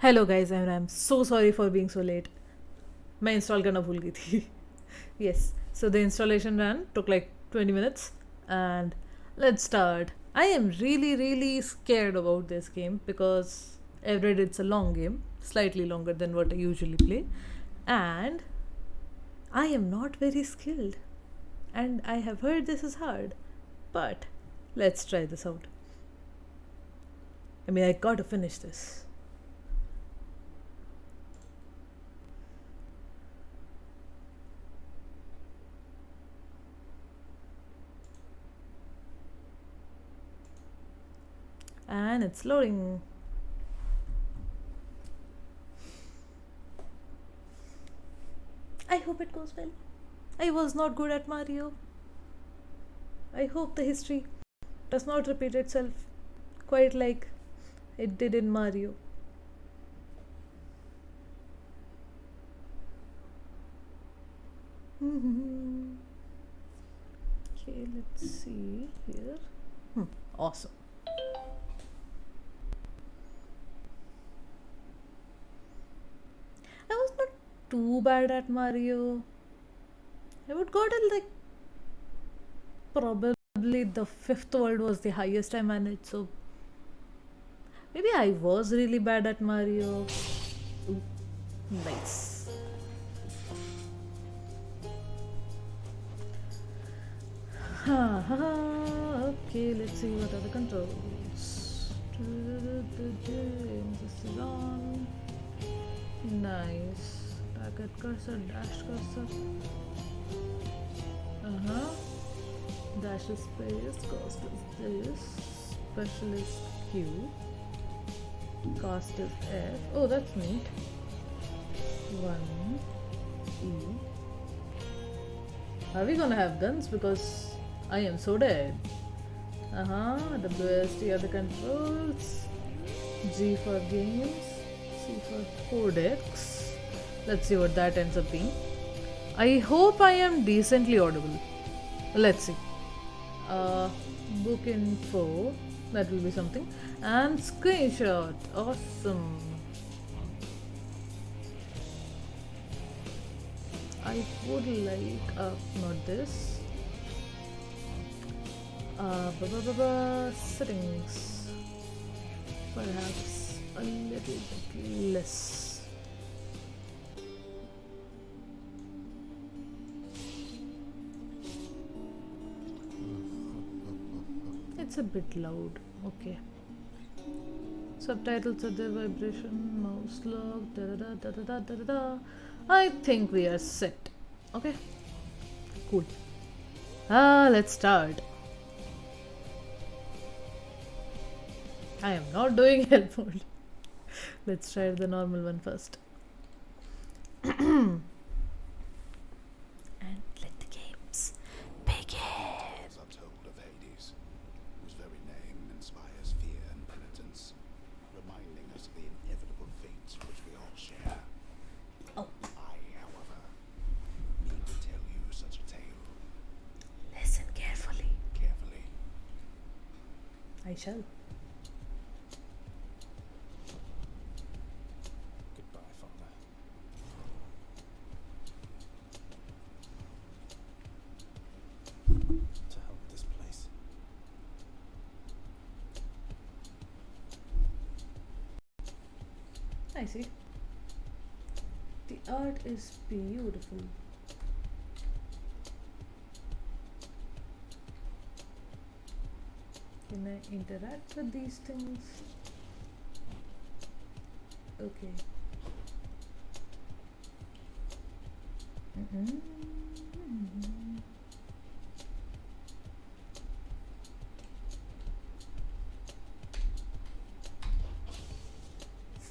Hello guys I am so sorry for being so let. मैं install करना भूल गई थी. Yes, so the installation ran took like 20 minutes, and let's start. I am really scared about this game because I've read it's a long game, slightly longer than what I usually play, and I am not very skilled, and I have heard this is hard, but let's try this out. I mean, I gotta finish this. And it's loading. I hope it goes well. I was not good at Mario. I hope the history does not repeat itself quite like it did in Mario. Okay, let's see here. Awesome. I was not too bad at Mario. I would go till like probably the fifth world was the highest I managed, so maybe I was really bad at Mario. Ooh, nice. Okay, let's see what are the controls. This is on. Nice. Target cursor, dash cursor. Dash is space, cost is this. Special is Q. Cost is F. Oh, that's neat. 1 E. Are we gonna have guns? Because I am so dead. WSD are the controls. G for games. C for codex. Let's see what that ends up being. I hope I am decently audible. Let's see. Book info. That will be something. And screenshot. Awesome. I would like not this. Settings. Perhaps a little bit less. It's a bit loud. Okay. Subtitles are there, vibration, mouse lock, da da da da da da da da. I think we are set. Okay. Cool. Let's start. I am not doing help mode. Let's try the normal one first. And let the games begin. Are told of Hades, whose very name inspires fear and penitence, reminding us of the inevitable fates which we all share. Oh. I, however, need to tell you such a tale. Listen carefully. Carefully. I shall. Goodbye, Father. To hell with this place. I see. The art is beautiful. Can I interact with these things? Okay.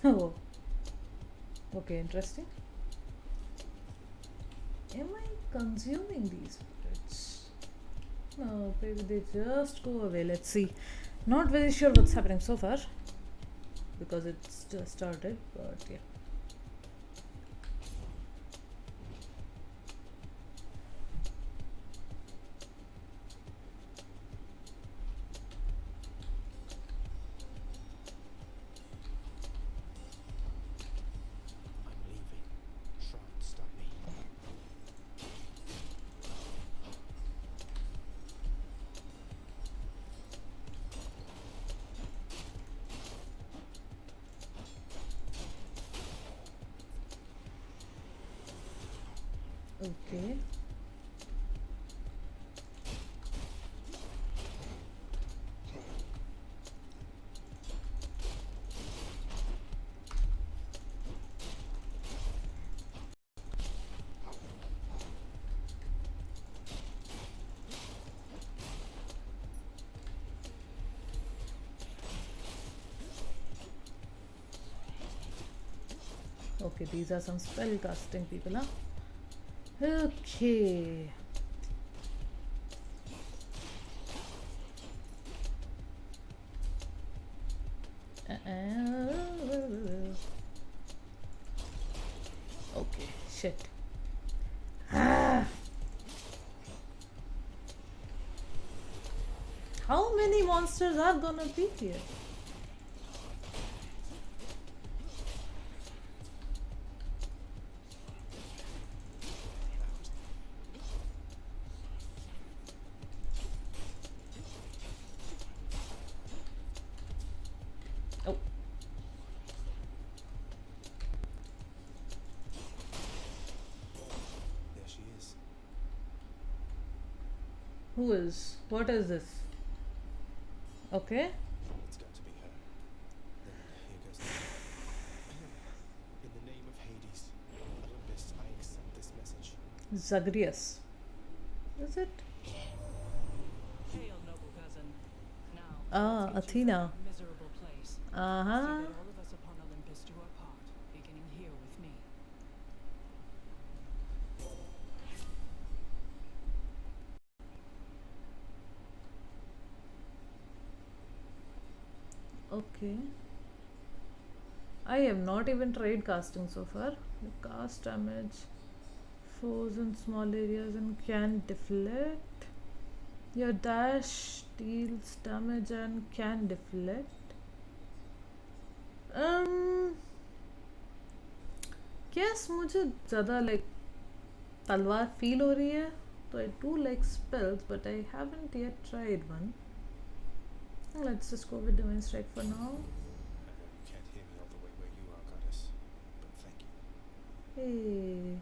Oh. Okay, interesting. Am I consuming these bullets? No, maybe they just go away. Let's see. Not very sure what's happening so far because it's just started, but yeah. Okay. Okay, these are some spell casting people, huh? Okay. Okay, shit. How many monsters are gonna be here? Oh, There she is. who is? What is this? Okay. It's got to be her. Then here goes nothing. In the name of Hades, Olympus, I accept this message. Zagreus. Is it? Hail, noble cousin. Now, Ah, let's get you Athena. from that miserable place. Uh See huh. that all of us upon Olympus do our part, beginning here with me. Okay. I have not even tried casting so far. You cast damage, foes in small areas, and can deflect. Your dash deals damage and can deflect. Yes, मुझे ज़्यादा like तलवार feel हो रही है. So I do like spells, but I haven't yet tried one. Let's just go with Divine Strike for now. I know you can't hear me all the way where you are, goddess, but thank you. Hey,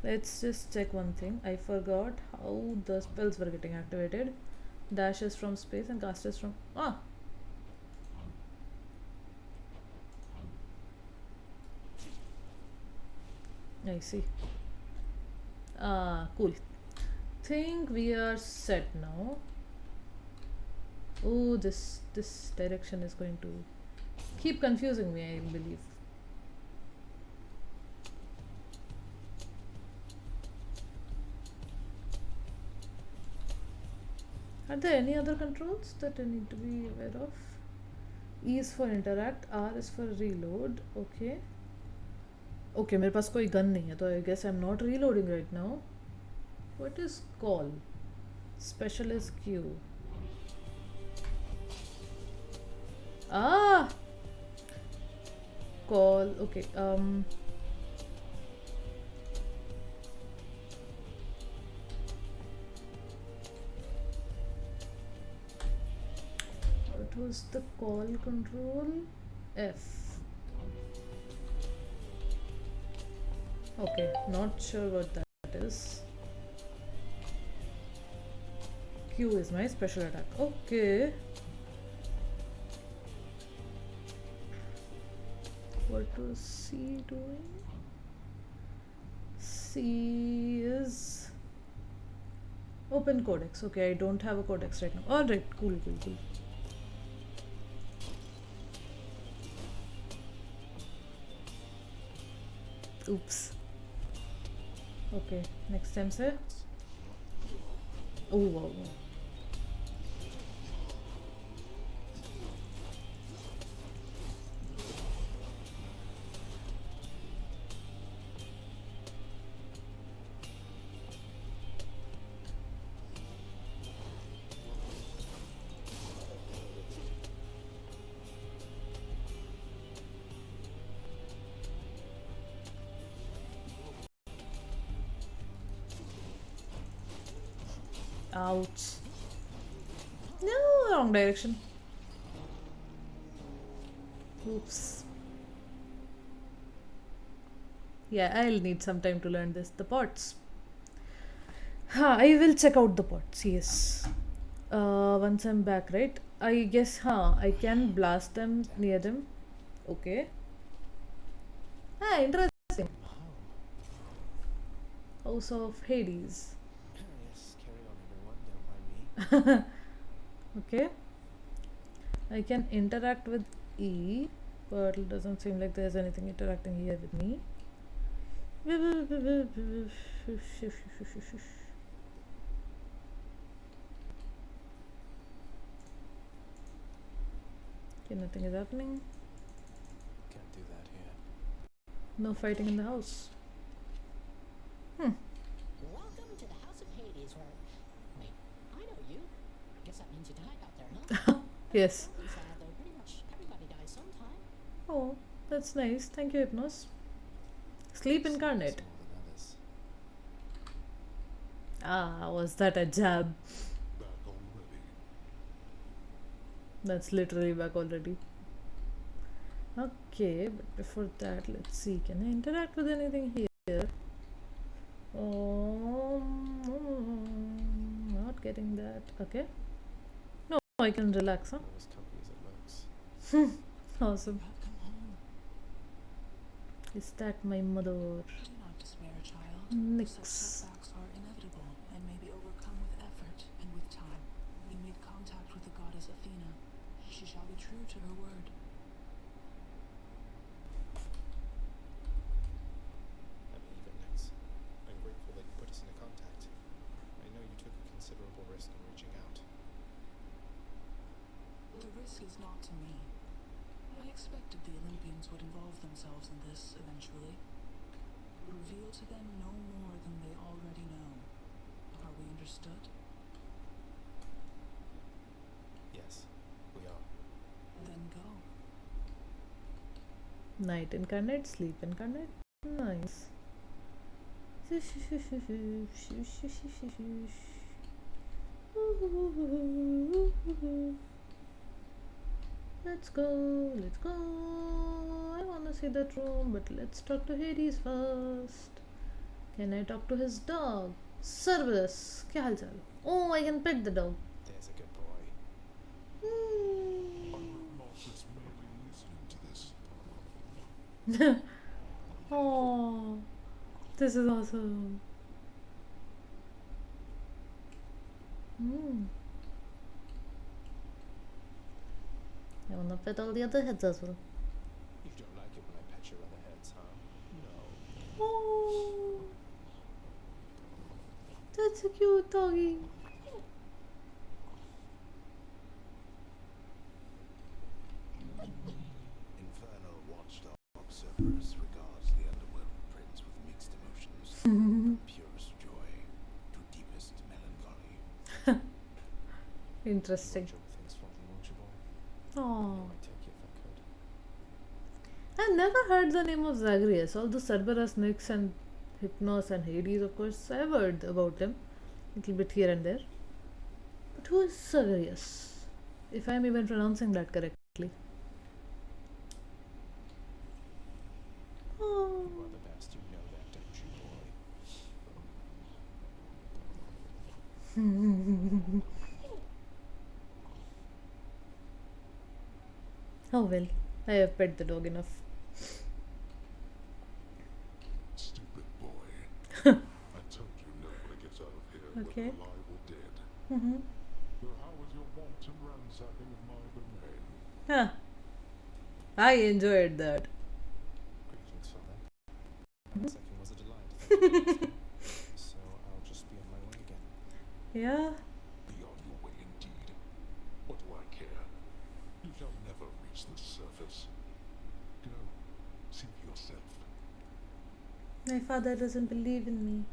let's just check one thing. I forgot how the spells were getting activated. Dash is from space and cast is from. Ah! I see. Ah, cool. Think we are set now. Oh, this direction is going to keep confusing me, I believe. Are there any other controls that I need to be aware of? E is for interact, R is for reload. Okay. Okay, मेरे पास कोई gun नहीं है, तो I guess I'm not reloading right now. What is call? Special is Q. Ah! Call. Okay. What was the call control? F. Okay, not sure what that is. Q is my special attack. Okay. What was C doing? C is open codex. Okay, I don't have a codex right now. Alright, cool. Oops. Okay, next time, sir. Oh, wow. Ouch. No, wrong direction. Oops. Yeah, I'll need some time to learn this. The pots. I will check out the pots, yes. Once I'm back, right? I guess, I can blast them near them. Okay. Interesting. Wow. House of Hades. Yes, carry on, everyone. Don't mind me. Okay. I can interact with E, but it doesn't seem like there's anything interacting here with me. Okay, nothing is happening. Can't do that here. No fighting in the house. Welcome to the House of Hades, where... Wait, I know you. I guess that means you died out there, huh? Yes. Well, sad, though. Pretty much everybody dies sometime. Oh, that's nice. Thank you, Hypnos. Sleep incarnate. More than others. Was that a jab? Back already. That's literally back already. Okay, but before that, let's see. Can I interact with anything here? Not getting that. Okay. No, I can relax, huh? Not as comfy as it looks. Awesome. Welcome home. Is that my mother? Do not despair, child. Such Nix. setbacks are inevitable and may be overcome with effort and with time. You made contact with the goddess Athena. She shall be true to her word. I mean, even next. I'm grateful that you put us into contact. I know you took a considerable risk in reaching out. The risk is not to me. I expected the Olympians would involve themselves in this eventually. Reveal to them no more than they already know. Are we understood? Yes, we are. Then go. Night incarnate, sleep incarnate. Nice. Let's go, let's go. I wanna see that room, but let's talk to Hades first. Can I talk to his dog? Cerberus, क्या हाल चाल? Oh, I can pet the dog. There's a good boy. Marcus may be listening to this. Oh, this is awesome. I wanna pet all the other heads as well. You don't like it when I pet your other heads, huh? No. Oh, that's a cute doggy. Infernal watchdog Cerberus regards the underworld prince with mixed emotions. From purest joy to deepest melancholy. Interesting. Watch over things for me, won't you, boy? Oh, I'd take you if I could. I've never heard the name of Zagreus. Although Cerberus, Nyx, and Hypnos and Hades, of course, I've heard about them. Little bit here and there. But who is Zagreus? If I'm even pronouncing that correctly. Oh. You are the best, you know that, don't you, boy? Oh well, I have pet the dog enough. Stupid boy. I told you nobody gets out of here, Okay. whether alive or dead. So how was your wanton ransacking of my domain? Huh. I enjoyed that. Greetings, father. Second was a delight. Thank you. So I'll just be on my way again. Yeah. Be on your way indeed. What do I care? You shall never reach the surface. Go, see for yourself. My father doesn't believe in me.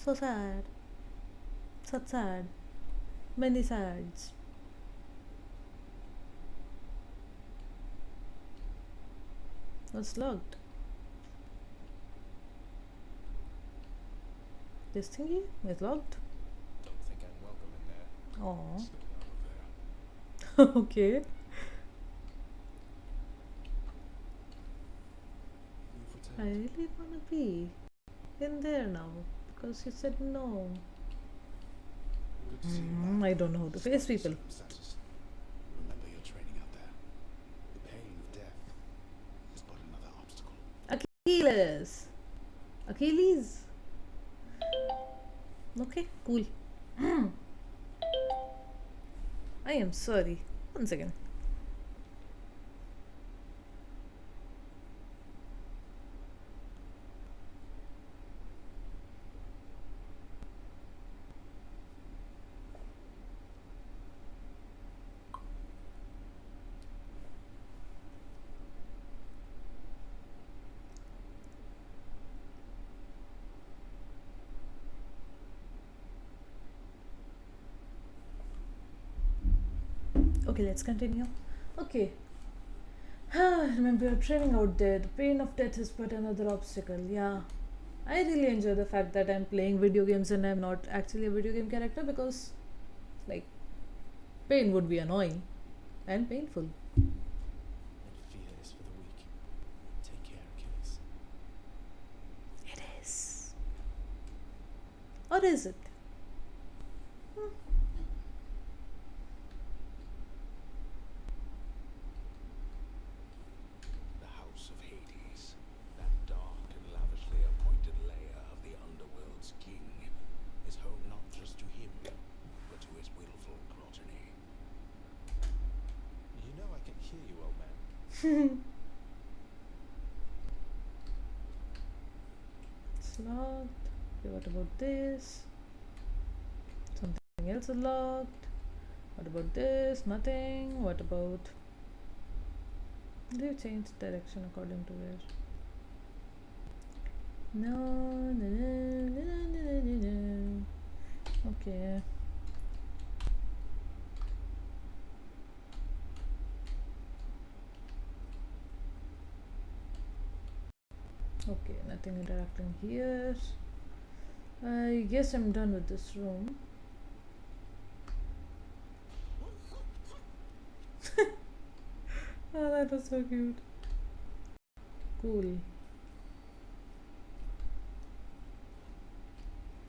So sad. Such sad. Many sads. What's locked? This thingy is locked. Don't think I'm welcome in there. Oh. Stay out of there. Okay. You've I returned. really wanna pee. in there now because you said no. Good to see you back. I don't know how to face Despite the people. circumstances. Remember your training out there. The pain of death is but another obstacle. Achilles. Achilles. Okay, cool. I am sorry. One second. Okay, let's continue. Okay. Remember your training out there. The pain of death is but another obstacle. Yeah. I really enjoy the fact that I'm playing video games and I'm not actually a video game character because, like, pain would be annoying and painful. And fear is for the weak. Take care, Achilles. It is. Or is it? The House of Hades, that dark and lavishly appointed lair of the underworld's king, is home not just to him, but to his willful progeny. You know I can hear you, old man. It's locked. Okay, what about this? Something else is locked. What about this? Nothing. What about... Do you change direction according to where? No, no, no, no, no, no, no. Okay. Okay, nothing interacting here. I guess I'm done with this room. Oh, that was so cute. Cool.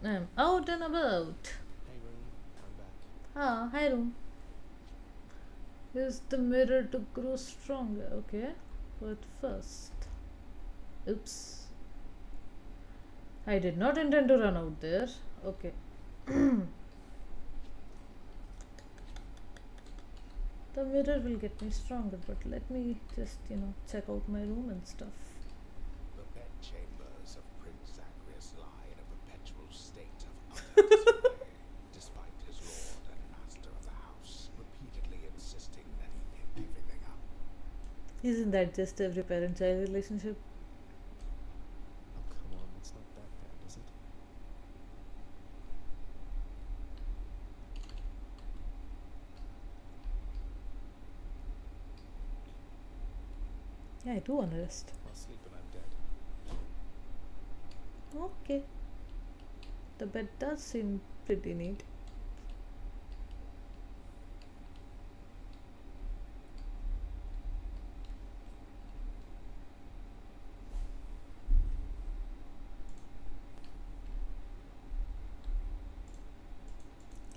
I'm out and about. Hey, room. I'm back. Ah, hi room. Use the mirror to grow stronger. Okay, but first. Oops. I did not intend to run out there. Okay. The mirror will get me stronger, but let me just, check out my room and stuff. The bedchambers of Prince Zagreus lie in a perpetual state of utter disarray, despite his lord and master of the house repeatedly insisting that he pick everything up. Isn't that just every parent-child relationship? Oh, come on. It's not that bad, is it? Yeah, I do want to rest. I'll sleep when I'm dead. Okay. The bed does seem pretty neat.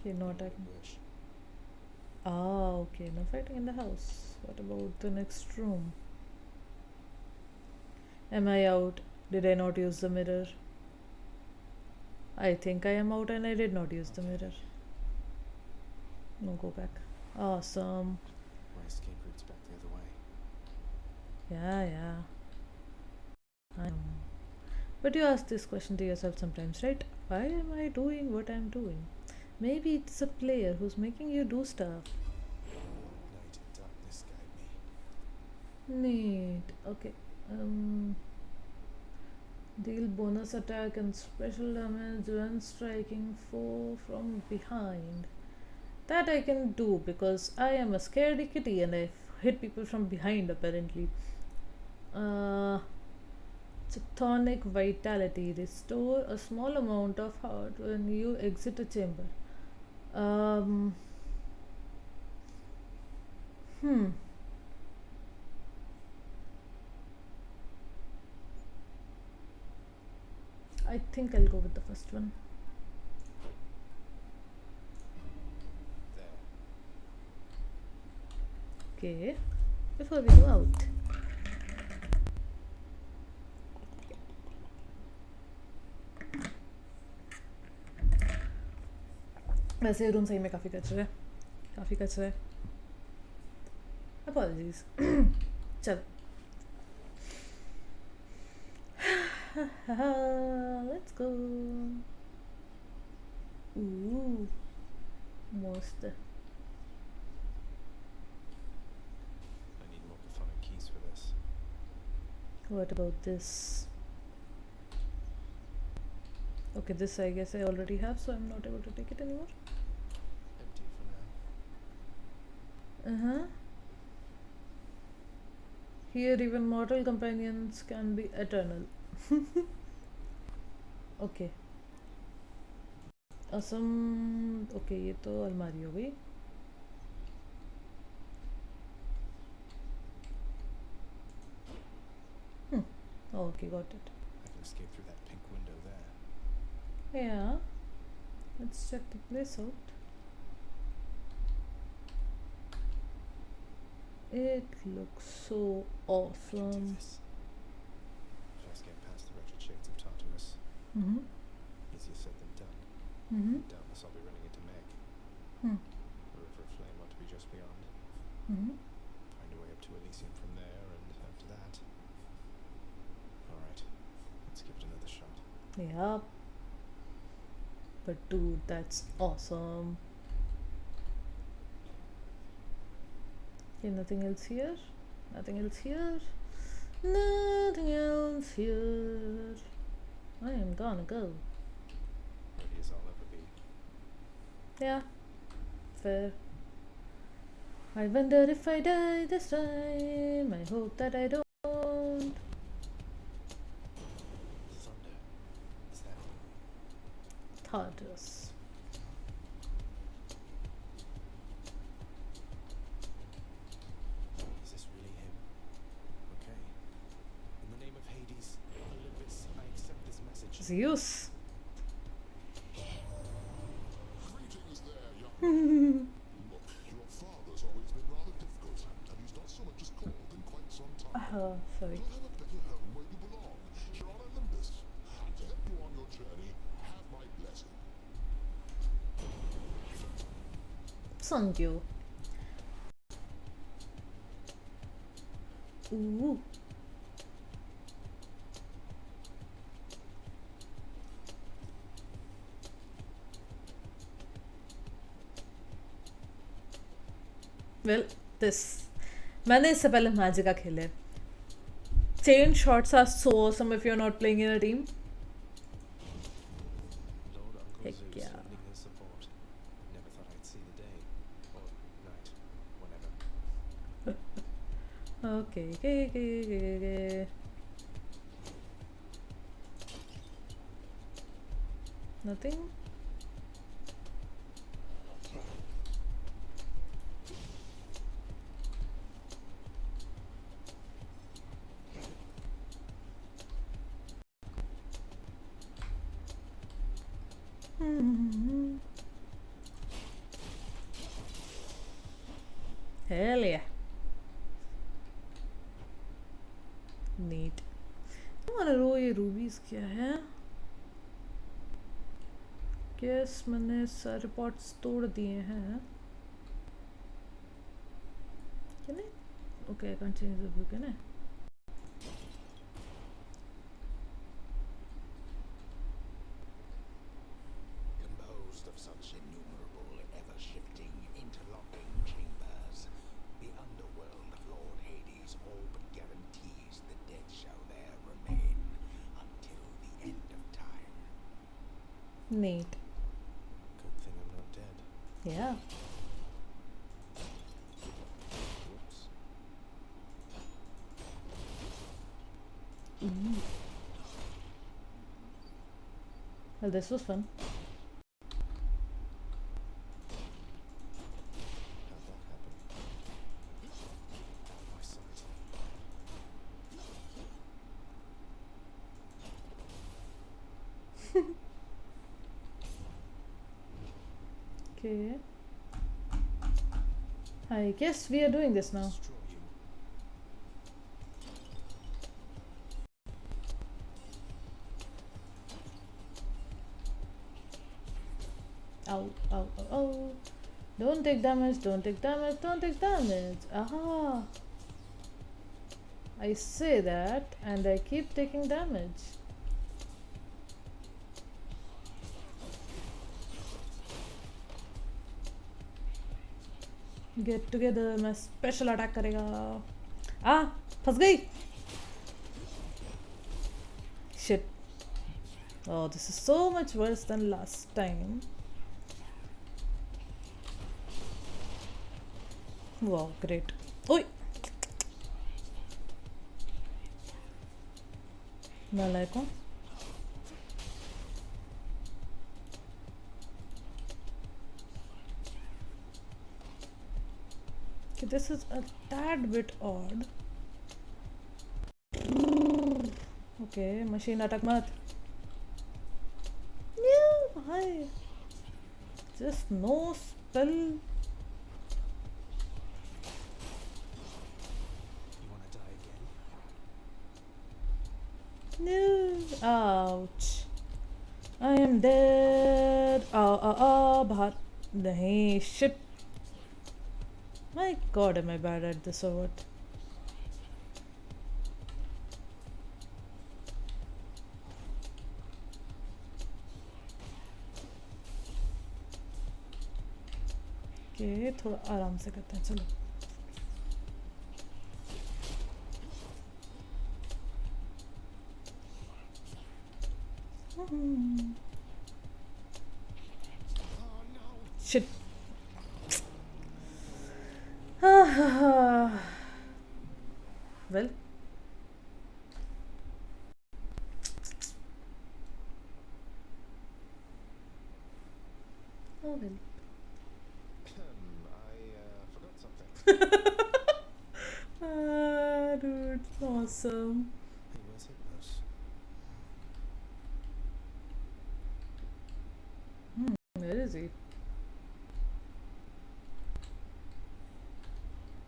Okay, no attacking. Wish. Ah, okay, no fighting in the house. What about the next room? Am I out? Did I not use the mirror? I think I am out and I did not use the Okay. mirror. No, go back. Awesome. My escape route's back the other way. Yeah. I know. But you ask this question to yourself sometimes, right? Why am I doing what I'm doing? Maybe it's a player who's making you do stuff. Night and darkness guide me. Neat. Okay. Deal bonus attack and special damage when striking foe from behind. That I can do because I am a scaredy kitty and I hit people from behind apparently. Chthonic vitality. Restore a small amount of heart when you exit a chamber. Um. Hmm. I think I'll go with the first one. There. Okay, before we go out. वैसे room सही में काफ़ी कचरा है, काफ़ी कचरा है. Apologies. चल. Let's go. Ooh, most. I need more chthonic keys for this. What about this? Okay, this I guess I already have, so I'm not able to take it anymore. Empty for now. Uh-huh. Here even mortal companions can be eternal. Okay. Awesome. Okay, ये तो अलमारी हो गई. Okay, got it. I can escape through that pink window there. Yeah. Let's check the place out. It looks so I can do awesome. this. First get past the wretched shades of Tartarus. Mm-hmm. Easier said than done. Mm-hmm. Doubtless I'll be running into Meg. Hmm. The River of Flame ought to be just beyond. Mm-hmm. Find a way up to Elysium from there, and after that... Alright, let's give it another shot. Yeah. But dude, that's awesome. Okay, nothing else here. Nothing else here. Nothing else here. I am gonna go. Ready as I'll ever be. Yeah. Fair. I wonder if I die this time. I hope that I don't. Thunder. Is that... Tartarus. Is this really him? Okay. In the name of Hades, Olympus, I accept this message. Zeus. Greetings there, young. Look, your father's always been rather difficult, and he's not so much as called in quite some time. Sorry. You'll have a better home where you belong, here on Olympus. And to help you on your journey, have my blessing. Thank you. Ooh. Well, this. मैंने इससे पहले मैजिका खेले. Chain shots are so awesome if you're not playing in a team. Lord Uncle Heck Zeus yeah. lending his support. Never thought I'd see the day. Or night. Whatever. Okay. Nothing? Hell yeah. Neat. हमारा ये रूबीज क्या है? Guess मैंने सारे pots तोड़ दिए हैं. Can I? Okay, I can't change the view, can I? Composed of such innumerable, ever-shifting, interlocking chambers, the underworld of Lord Hades all but guarantees the dead shall there remain until the end of time. Neat. Good thing I'm not dead. Yeah. Whoops. Well, this was fun. How'd that happen? My sight. Okay. I guess we are doing this now. Destroy you. Ow, ow, ow, ow. Don't take damage, don't take damage, don't take damage. Aha. I say that and I keep taking damage. Get together, मैं special attack करेगा. फंस गई. Shit. Oh, this is so much worse than last time. Wow, great. Oi! नालायकों. Okay, this is a tad bit odd. Okay, machine attack mat. No, hi. Just no spell. You want to die again? No. Ouch. I am dead. Bahat. Nahi. Shit. My god, am I bad at this or what? Okay, थोड़ा आराम से करते हैं चलो. Shit. Well. Oh well. I forgot something. Dude, awesome. Hey, where's Hypnos? Where is he?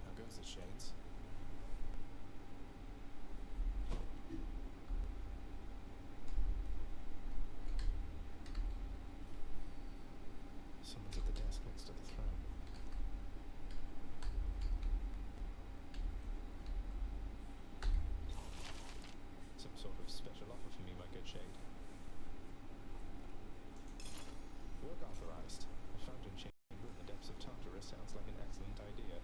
How goes the shades? Someone's at the desk next to the throne. Some sort of special offer for me, my good shade. Work authorized. A fountain chamber in the depths of Tartarus sounds like an excellent idea.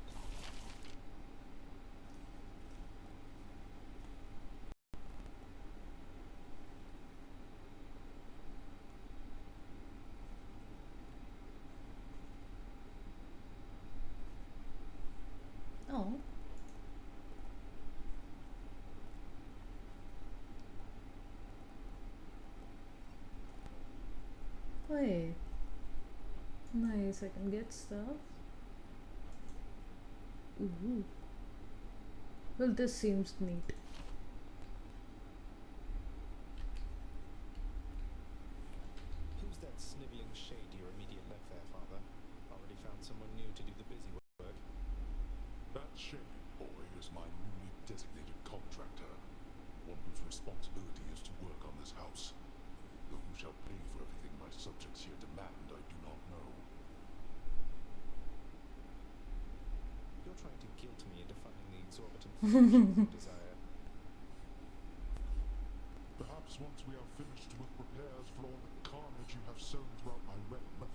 Oh. Wait. Nice, I can get stuff. Ooh. Well, this seems neat. Who's that sniveling shade to your immediate left there, Father? Already found someone new to do the busy work. That shady boy is my newly designated contractor, one whose responsibility is to work on this house. Though who shall pay for everything my subjects here demand, I do not know. You're trying to guilt me into funding the exorbitant fortune you desire. Perhaps once we are finished with repairs for all the carnage you have sown throughout my realm,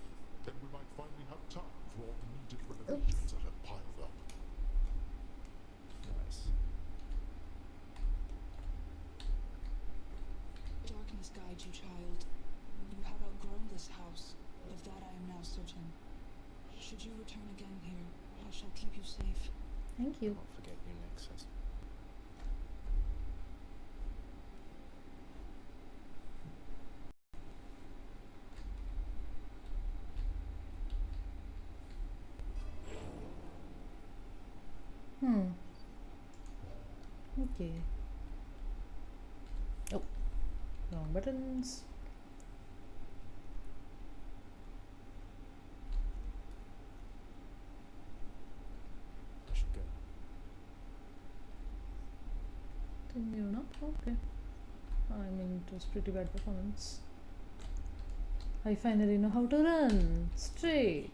then we might finally have time for all the needed renovations that have piled up. Nice. Darkness guide you, child. You have outgrown this house. Of that I am now certain. Should you return again here, I shall keep you safe. Thank you. Won't forget your nexus. Okay. Oh, wrong buttons. Think you know? Okay. I mean, it was pretty bad performance. I finally know how to run straight.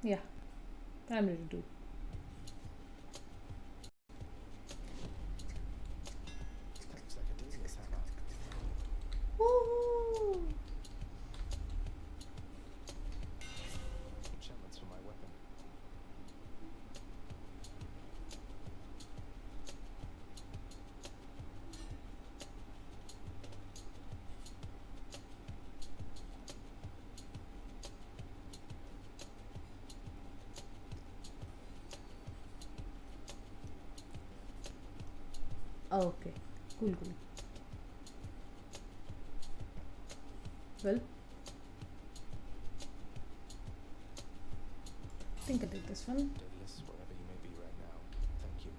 Yeah, I'm ready to. That looks like a genius hammer. Woohoo! Enchantments for my weapon. Okay, cool. Well, I think I did this one. Daedalus, wherever you may be right now, thank you.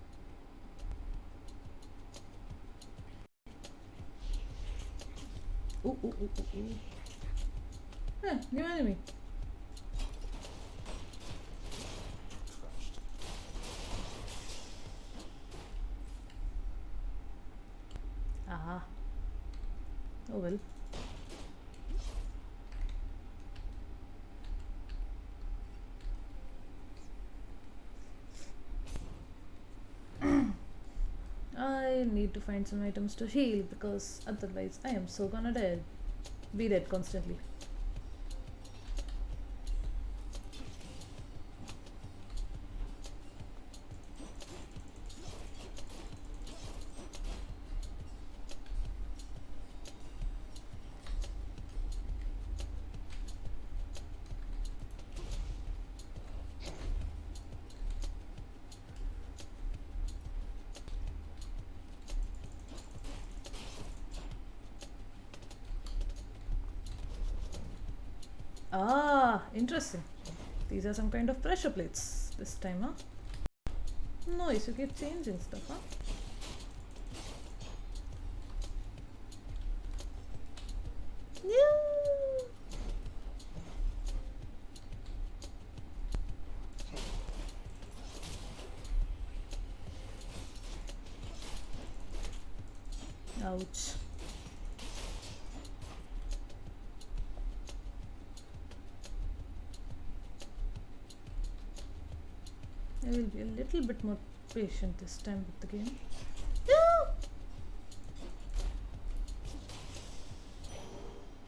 Ooh. New enemy. Crushed. Ah. Oh well. I need to find some items to heal because otherwise I am so gonna be dead constantly. Ah, interesting. These are some kind of pressure plates this time, huh? Nice, you keep changing stuff, huh? Yeah. Ouch. I will be a little bit more patient this time with the game. Yeah.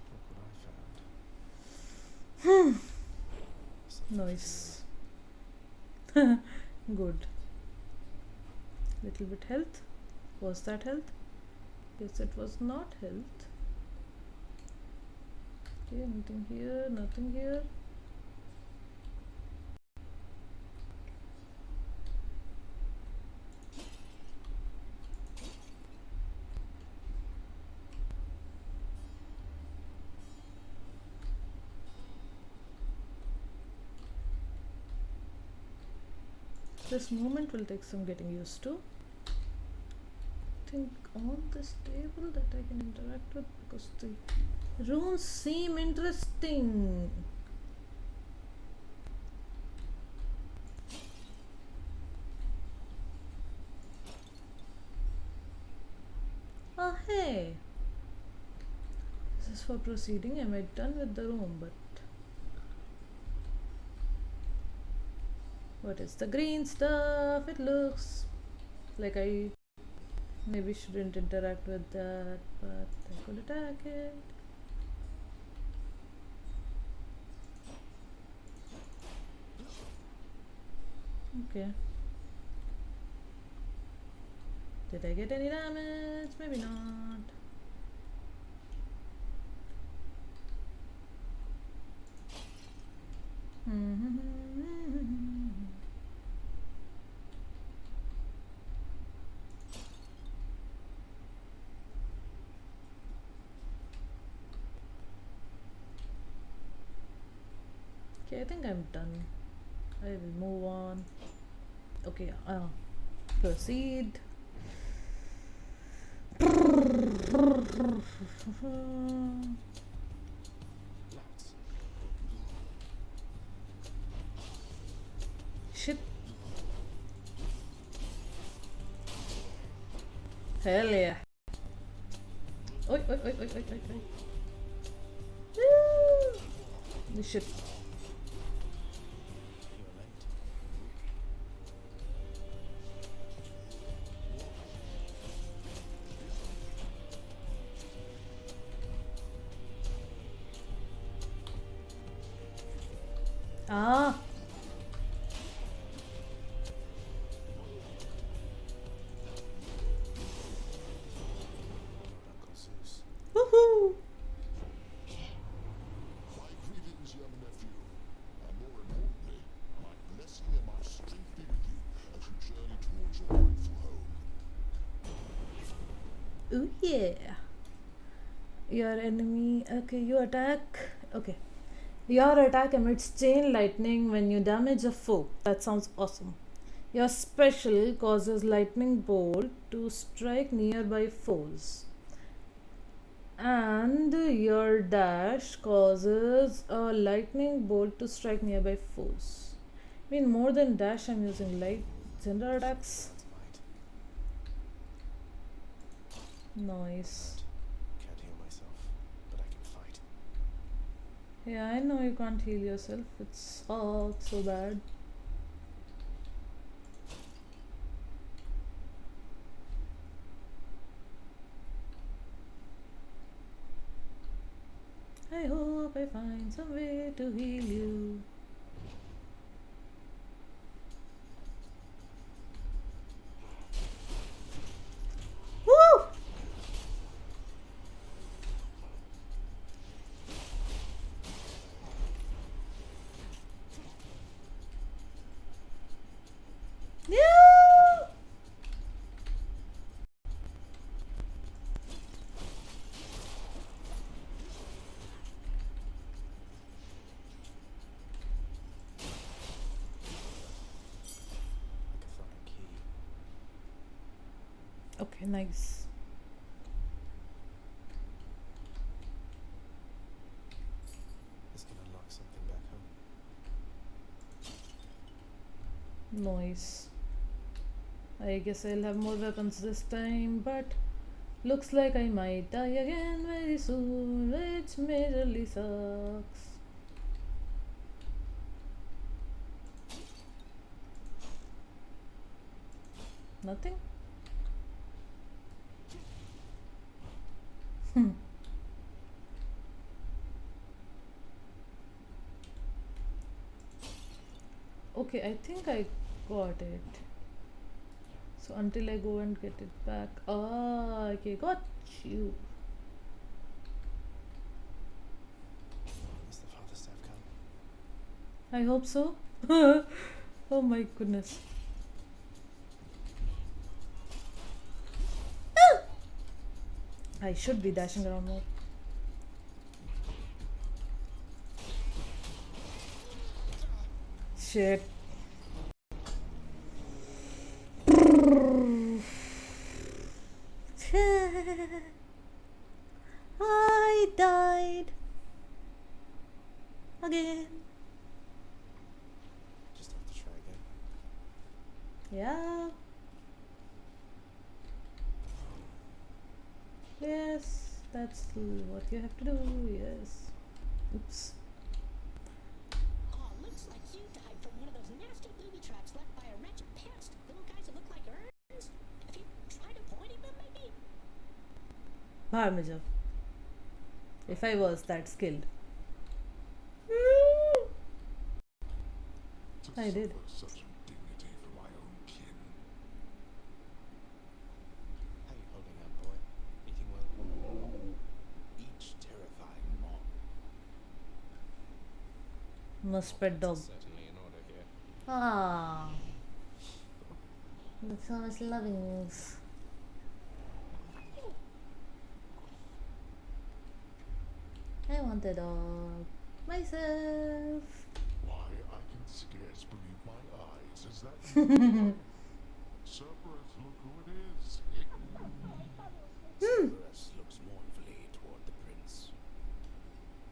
Look what I found. Something Nice. Good. Little bit health. Was that health? Yes, it was not health. Okay, nothing here, nothing here. This movement will take some getting used to. Think on this table that I can interact with because the runes seem interesting. Oh hey, this is for proceeding. Am I done with the room? But what is the green stuff? It looks like I maybe shouldn't interact with that, but I could attack it. Okay. Did I get any damage? Maybe not. Okay, I think I'm done. I will move on. Okay, proceed. Gnats. Shit. Hell yeah. Oi, oi, oi, oi, oi, oi, oi. Woo! This shit. You're late. Ah. Lord Uncle Zeus. Woohoo! My greetings, young nephew. And more importantly, my blessing and my strength be with you as you journey towards your rightful home. Ooh yeah. Your enemy. Okay, you attack. Okay. Your attack emits chain lightning when you damage a foe. That sounds awesome. Your special causes lightning bolt to strike nearby foes. And your dash causes a lightning bolt to strike nearby foes. I mean, more than dash, I'm using light general attacks. God's might. Nice. Hurt. Can't heal myself, but I can fight. Yeah, I know you can't heal yourself. It's so bad. I hope I find some way to heal you. Woo! Yeah! Like I found a key. Okay, nice. This can unlock something back home. Nice. I guess I'll have more weapons this time, but looks like I might die again very soon, which majorly sucks. Nothing? Okay, I think I got it. So until I go and get it back. Ah, okay, got you. Is the father staff come? I hope so. Oh my goodness. Ah! I should be dashing around more. Shit. I died again. Just have to try again. Yeah. Yes, that's what you have to do. Yes. Oops. Oh, looks like you died from one of those nasty booby traps left by a wretched pest. Little guys that look like urns. Have you tried avoiding them, maybe? Parmesan. If I was that skilled. To I did. suffer such indignity for my own kin. How you holding up, boy? Eating well? Each terrifying mob Muspet dog. Certainly in order here. Ah. That's so much lovings. I want a dog. Myself. Why, I can scarce believe my eyes. Is that you? Cerberus, look who it is. Cerberus looks mournfully toward the prince.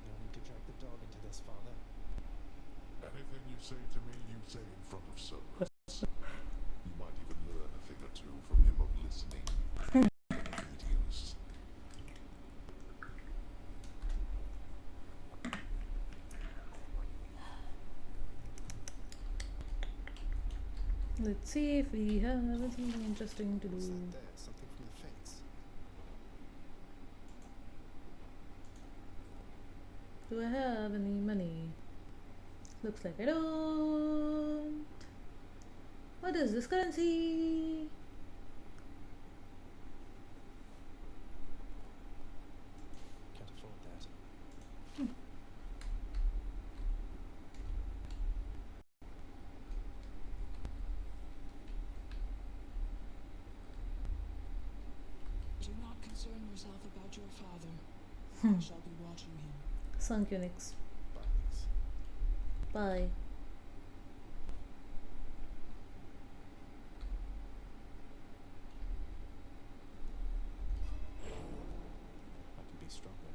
No need to drag the dog into this, father. Anything you say to me, you say in front of Cerberus. You might even learn a thing or two from him of listening. see if we have something interesting to What's do. that there? Something from the Fates. Do I have any money? Looks like I don't. What is this currency? Can't afford that. Do not concern yourself about your father. I shall be watching him. Sunk Unix. Bindings. Bye. I can be stronger.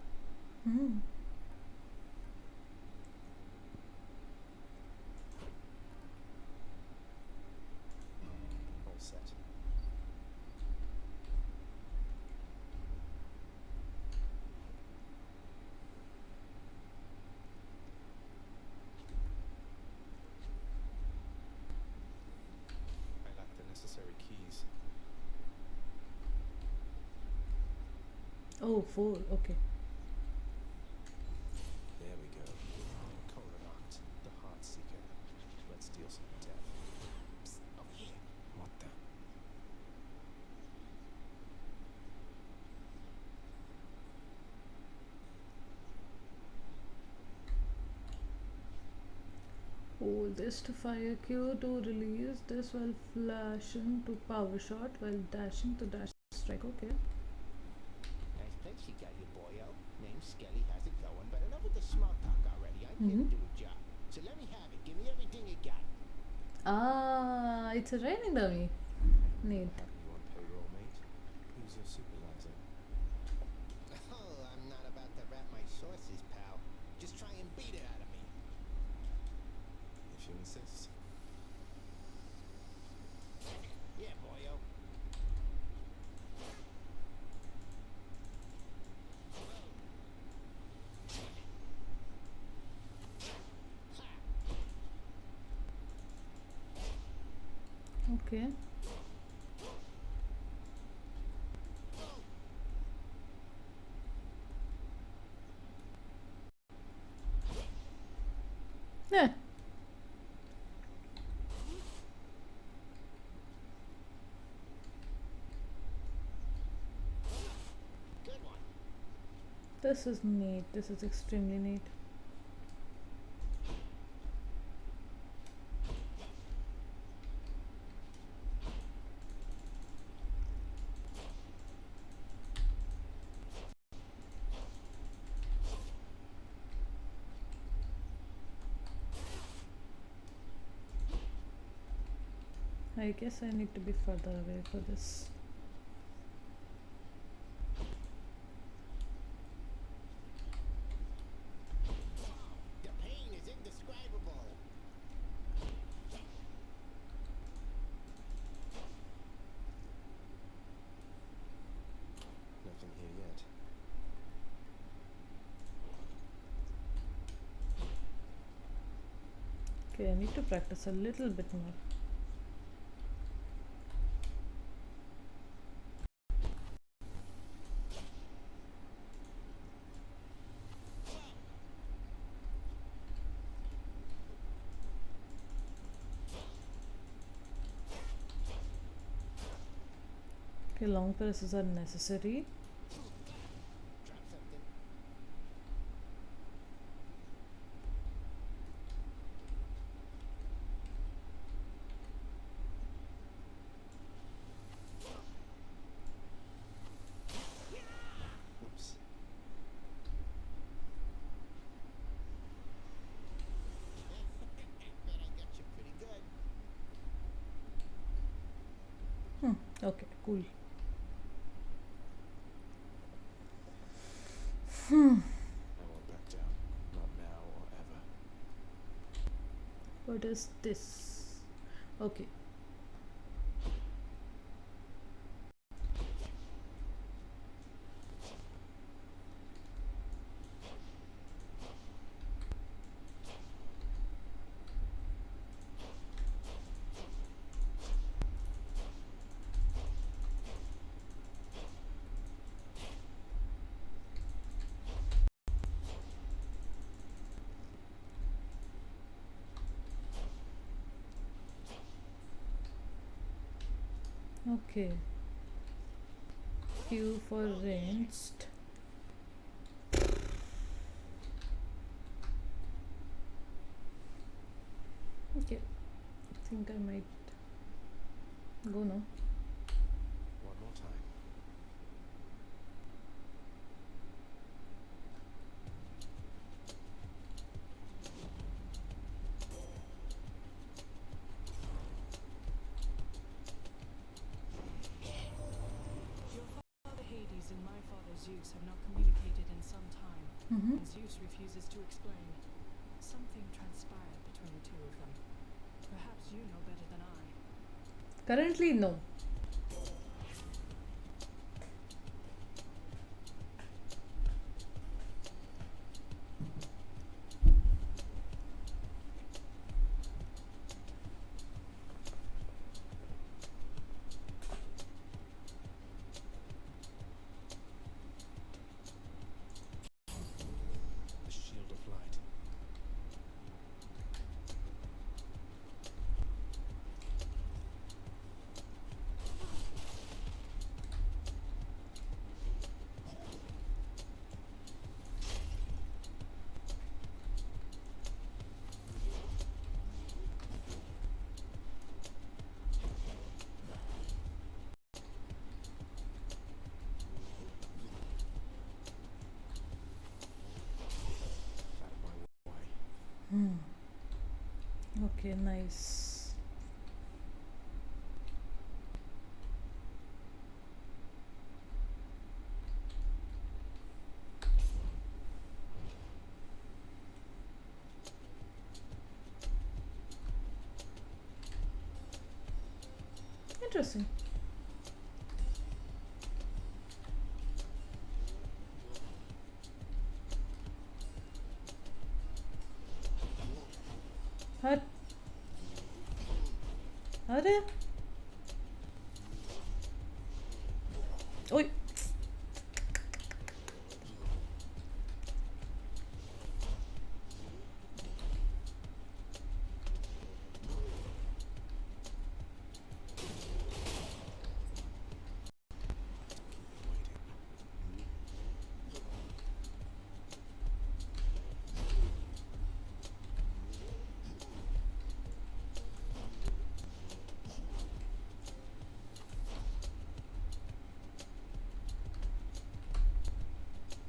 Hmm. All set. I lack the necessary keys. Oh, 4. Okay. There we go. Coronact, the Heart Seeker. Let's deal some death. Psst, over here. What the? Hold this to fire Q to release this while flashing to power shot while dashing to dash strike. Okay. Nice place you got your boyo. Name's Skelly has it going, but enough with the small talk already. I'm here to do a job. So let me have it. Give me everything you got. Ah, it's a raining dummy. Neat. Having you on payroll, mate. Who's your supervisor? Oh, I'm not about to wrap my sources, pal. Just try and beat it out of me. If you insist. Yeah, boyo. Okay. Yeah. Good one. This is neat. This is extremely neat. I guess I need to be further away for this. The pain is indescribable. Nothing here yet. Okay, I need to practice a little bit more. Okay, long presses are necessary. Drop something. Oops. Bet I got you pretty good. Okay, cool. I won't back down. Not now or ever. What is this? Okay. Okay. Q for rinsed. Okay. I think I might go now. One more time. Your father Hades and my father Zeus have not communicated in some time, Mm-hmm. and Zeus refuses to explain. Something transpired between the two of them. Perhaps you know better than I. Currently, no. A shield of light. Out of my way. Hmm. Okay, nice. Interesting. Hut. अरे ओए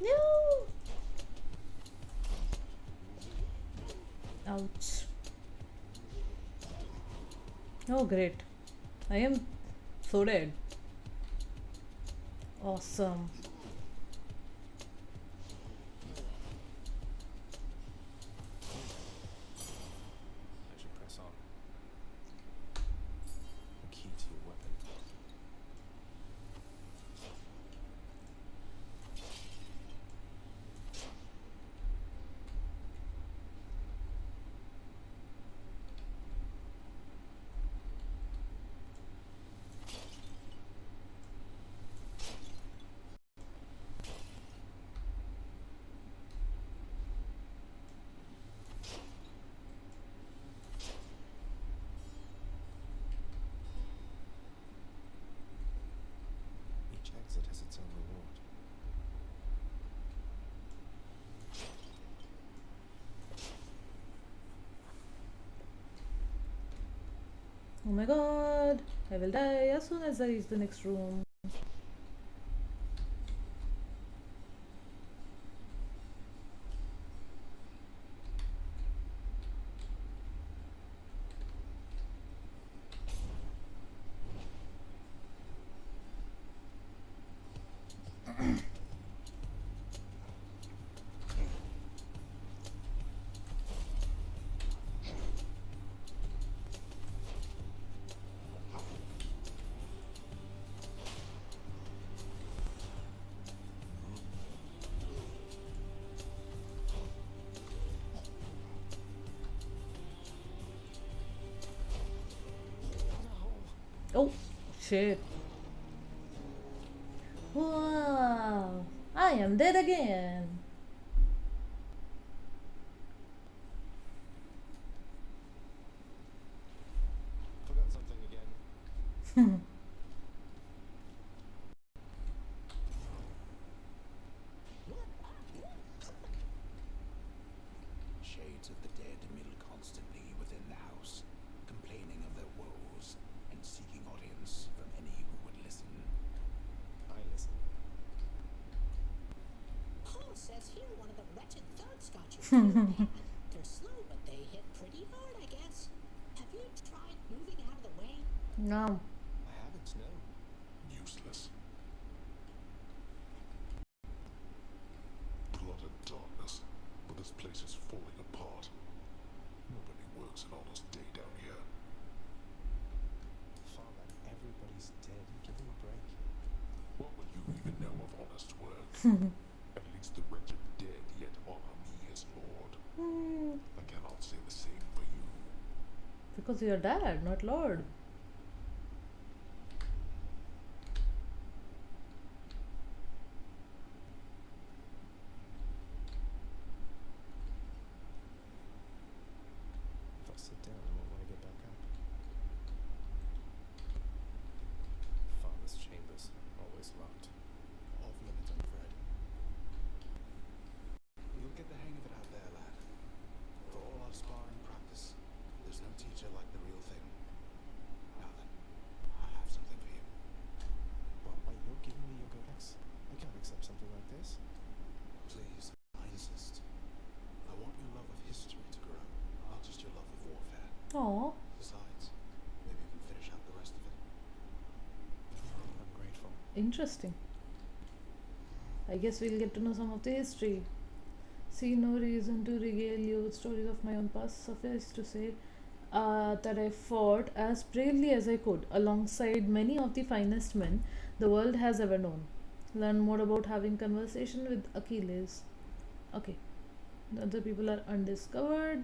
no. Ouch. Oh great. I am so dead. Awesome. As you press on. The key to your weapon. Each exit has its own reward. Oh my god. I will die as soon as I reach the next room. Oh shit. Wow. I am dead again. Forgot something again. They're slow, but they hit pretty hard, I guess. Have you tried moving out of the way? No. I haven't, no. Useless. Blood and darkness, but this place is falling apart. Nobody works an honest day down here. Father, everybody's dead. Give them a break. What will you even know of honest work? At least the wretched dead yet honor me as Lord. I cannot say the same for you. Because you're dad, not Lord. If I sit down, I won't want to get back up. Father's chambers, always locked. Off limits, I'm afraid. You'll get the hang of it out there, lad. For all our sparring practice, there's no teacher like the real thing. Now then, I have something for you. Well, wait, you're giving me your codex? I can't accept something like this. Please, I insist. I want your love of history to grow, not just your love of warfare. Oh, Besides, maybe you can finish out the rest of it. I'm grateful. interesting. I guess we'll get to know some of the history. See no reason to regale you with stories of my own past. Suffice to say that I fought as bravely as I could alongside many of the finest men the world has ever known. Learn more about having conversation with Achilles. Okay, the other people are undiscovered.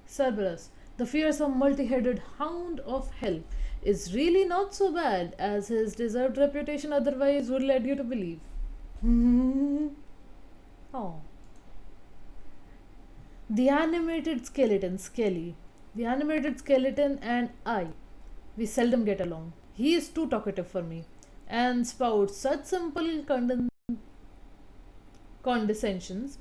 Cerberus, the fearsome multi-headed hound of hell, is really not so bad as his deserved reputation otherwise would lead you to believe. Oh. The animated skeleton, Skelly. The animated skeleton and I. We seldom get along. He is too talkative for me and spouts such simple condescensions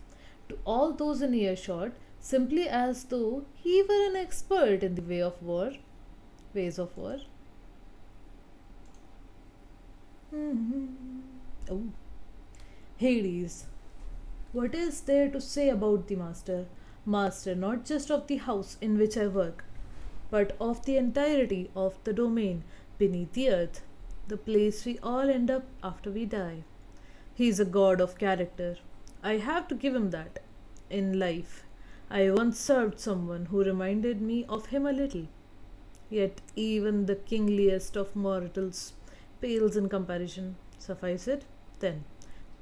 to all those in earshot simply as though he were an expert in the ways of war. Oh. Hades. What is there to say about the master? Master not just of the house in which I work, but of the entirety of the domain beneath the earth, the place we all end up after we die. He is a god of character. I have to give him that. In life, I once served someone who reminded me of him a little. Yet even the kingliest of mortals pales in comparison. Suffice it, then,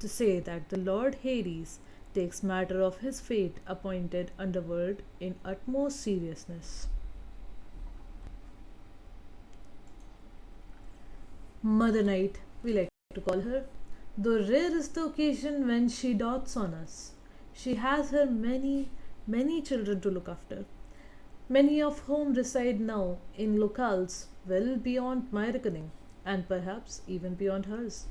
to say that the Lord Hades takes matter of his fate appointed underworld in utmost seriousness. Mother Night, we like to call her, though rare is the occasion when she dotes on us. She has her many children to look after, many of whom reside now in locales well beyond my reckoning, and perhaps even beyond hers.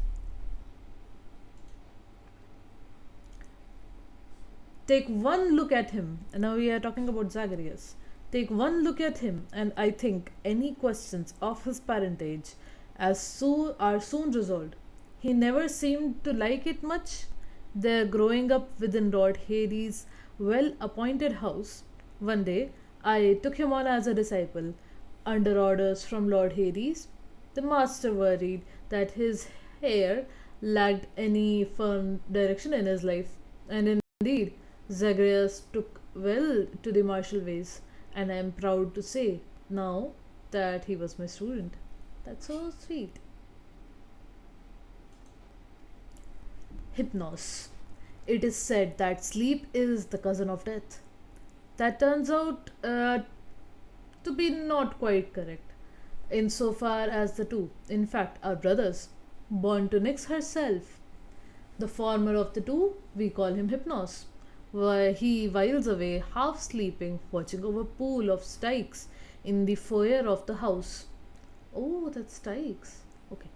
Take one look at him, and now we are talking about Zagreus. Take one look at him, and I think any questions of his parentage are soon resolved. He never seemed to like it much, there growing up within Lord Hades' well appointed house. One day I took him on as a disciple, under orders from Lord Hades. The master worried that his heir lacked any firm direction in his life, and indeed, Zagreus took well to the martial ways, and I am proud to say now that he was my student. That's so sweet. Hypnos. It is said that sleep is the cousin of death. That turns out to be not quite correct, insofar as the two, in fact, are brothers, born to Nyx herself. The former of the two, we call him Hypnos, where he whiles away half sleeping, watching over a pool of stikes in the foyer of the house. Oh, that's stikes. Okay.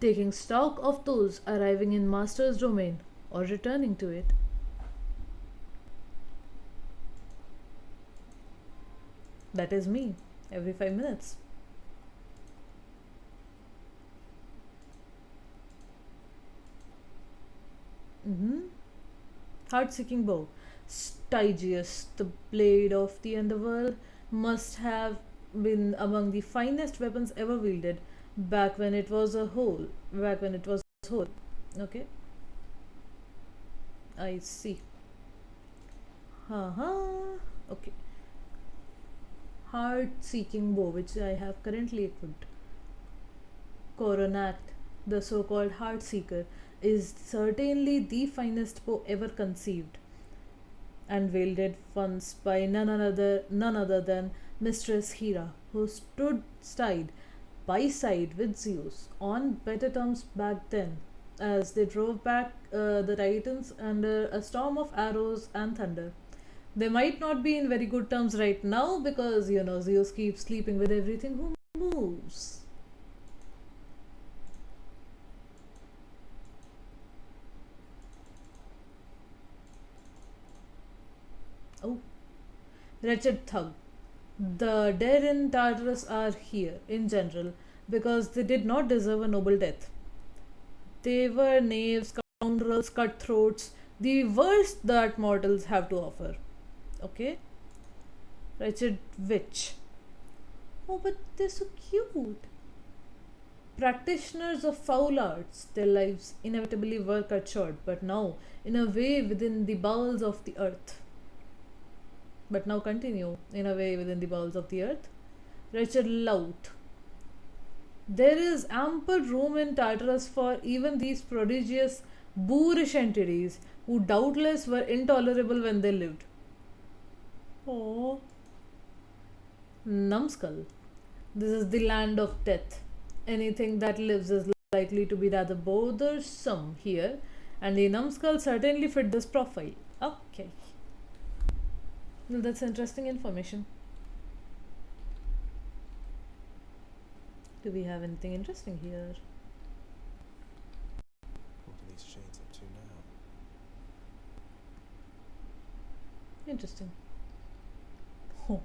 Taking stock of those arriving in master's domain or returning to it. That is me, every 5 minutes. Mm-hmm. Heart seeking bow. Stygius, the blade of the underworld, must have been among the finest weapons ever wielded back when it was a whole. Back when it was whole. Okay, I see. Haha. Okay. Heart seeking bow, which I have currently equipped. Coronac, the so called heart seeker, is certainly the finest bow ever conceived and wielded once by none other than Mistress Hera, who stood side by side with Zeus on better terms back then, as they drove back the Titans under a storm of arrows and thunder. They might not be in very good terms right now because Zeus keeps sleeping with everything who moves. Oh, wretched thug. The dead in Tartarus are here, in general, because they did not deserve a noble death. They were knaves, scoundrels, cutthroats, the worst that mortals have to offer. Okay? Wretched witch. Oh, but they're so cute. Practitioners of foul arts, their lives inevitably were cut short, but now, in a way, within the bowels of the earth. But now continue, in a way, within the bowels of the earth. Wretched lout. There is ample room in Tartarus for even these prodigious, boorish entities who doubtless were intolerable when they lived. Oh. Numbskull. This is the land of death. Anything that lives is likely to be rather bothersome here, and the numbskull certainly fit this profile. Okay. Well, that's interesting information. Do we have anything interesting here? What are these shades up to now? Interesting. Oh.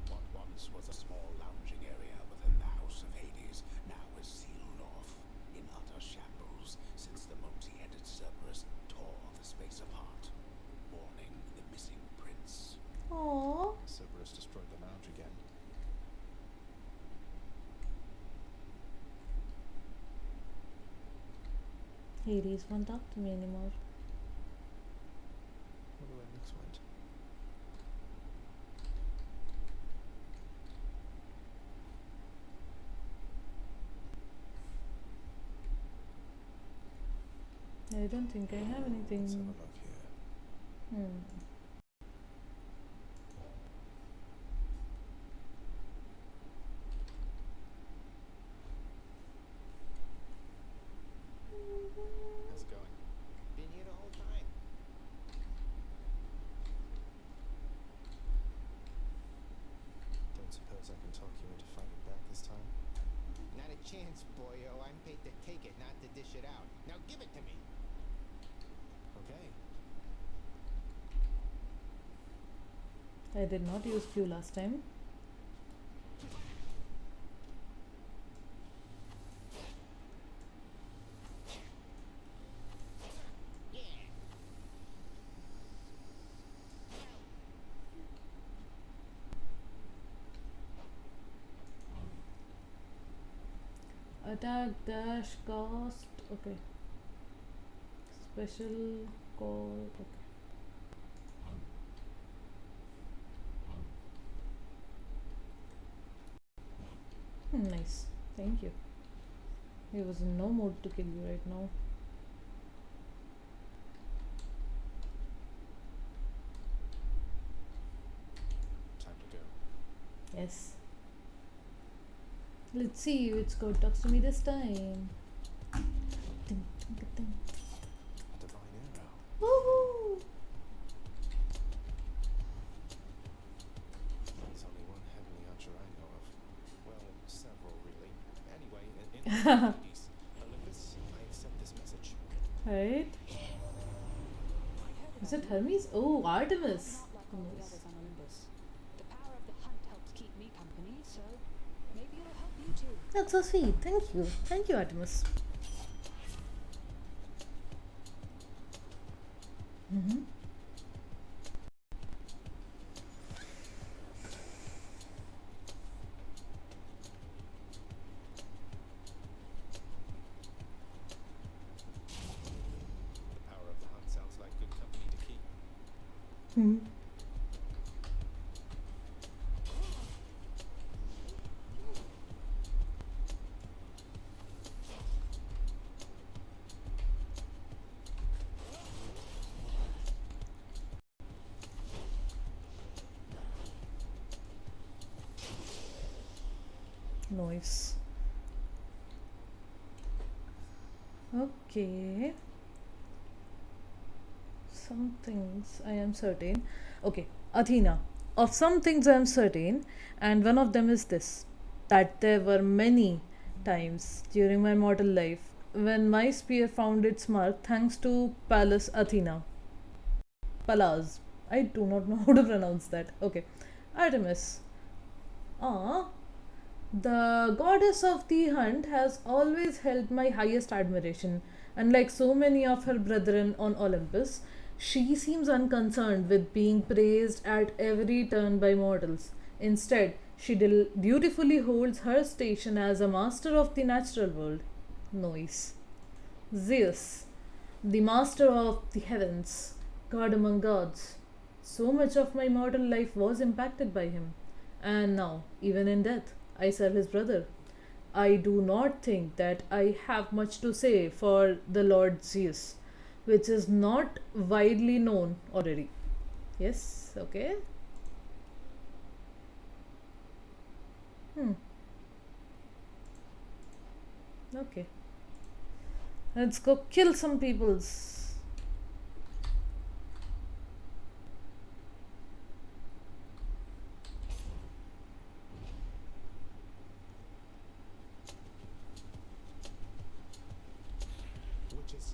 What once was a small lounging area within the House of Hades now is sealed off, in utter shambles, since the multi-headed Cerberus tore the space apart, mourning the missing prince. Aww. Cerberus destroyed the lounge again. Hades won't talk to me anymore. Wonder where Nix went. I don't think I have anything. Let's have a look here. Hmm. How's it going? Been here the whole time. Don't suppose I can talk you into fighting back this time? Not a chance, boyo. I'm paid to take it, not to dish it out. Now give it to me. Okay. I did not use Q last time. Yeah. Attack, dash, cast. Okay. Special call. Okay. Nice. Thank you. He was in no mood to kill you right now. Time to go. Yes. Let's see which god talks to me this time. Ding, ding, ding. A divine arrow. Woohoo! There's only one heavenly archer I know of. Well, several really. Anyway, in Hades, Olympus, I accept this message. Right? Is it Hermes? Oh, Artemis. Not like all the Nice. others on Olympus. The power of the hunt helps keep That's so sweet. Thank you. Thank you, Artemis. Mm-hmm. The power of the hunt sounds like good company to keep. Hmm. Nice. Okay. Some things I am certain. Okay, Athena. Of some things I am certain, and one of them is this, that there were many times during my mortal life when my spear found its mark thanks to Pallas Athena. Pallas. I do not know how to pronounce that. Okay. Artemis. Ah, the goddess of the hunt has always held my highest admiration, and like so many of her brethren on Olympus, she seems unconcerned with being praised at every turn by mortals. Instead, she beautifully holds her station as a master of the natural world. Noise. Zeus, the master of the heavens, God among gods. So much of my mortal life was impacted by him. And now, even in death, I serve his brother. I do not think that I have much to say for the Lord Zeus, which is not widely known already. Yes, okay. Hmm, okay. Let's go kill some peoples. Witches.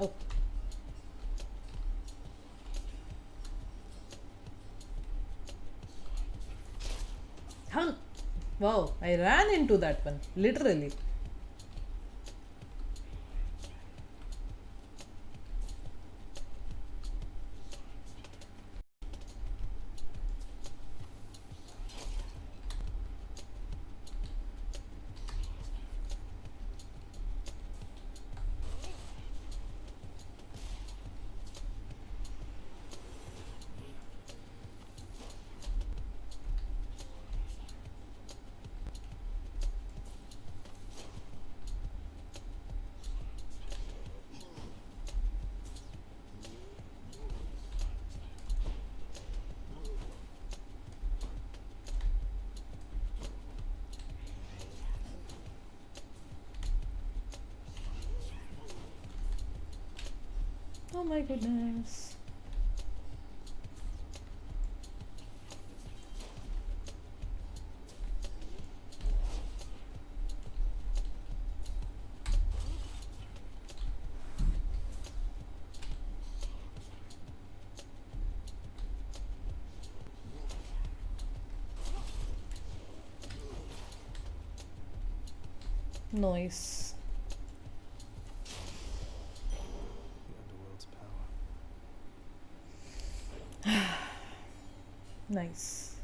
Oh, hell. Wow, I ran into that one, literally. Oh my goodness. Noise. The underworld's power. Nice.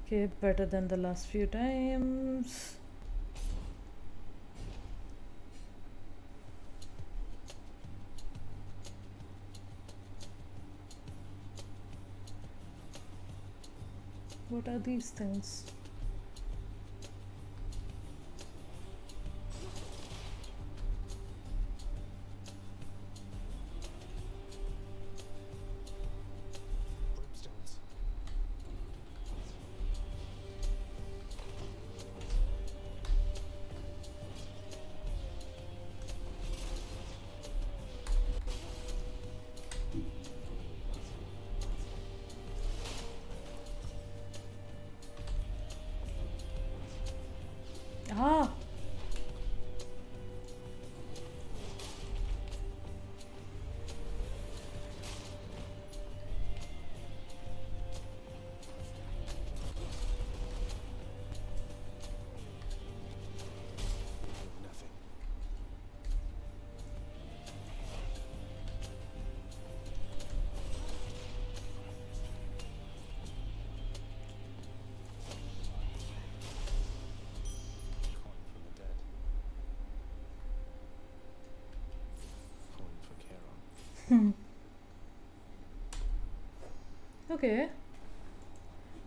Okay, better than the last few times. What are these things? Brimstones. Okay.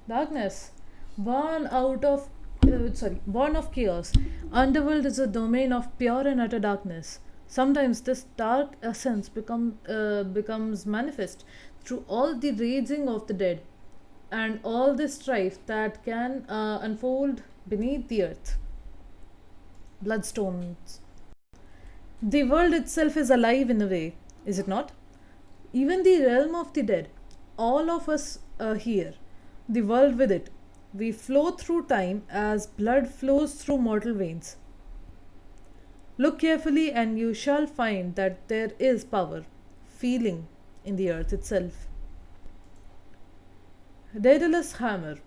Darkness. Born out of born of chaos. Underworld is a domain of pure and utter darkness. Sometimes this dark essence becomes manifest through all the raging of the dead and all the strife that can unfold beneath the earth. Bloodstones. The world itself is alive in a way, is it not? Even the realm of the dead, all of us are here, the world with it. We flow through time as blood flows through mortal veins. Look carefully, and you shall find that there is power, feeling in the earth itself. Daedalus Hammer.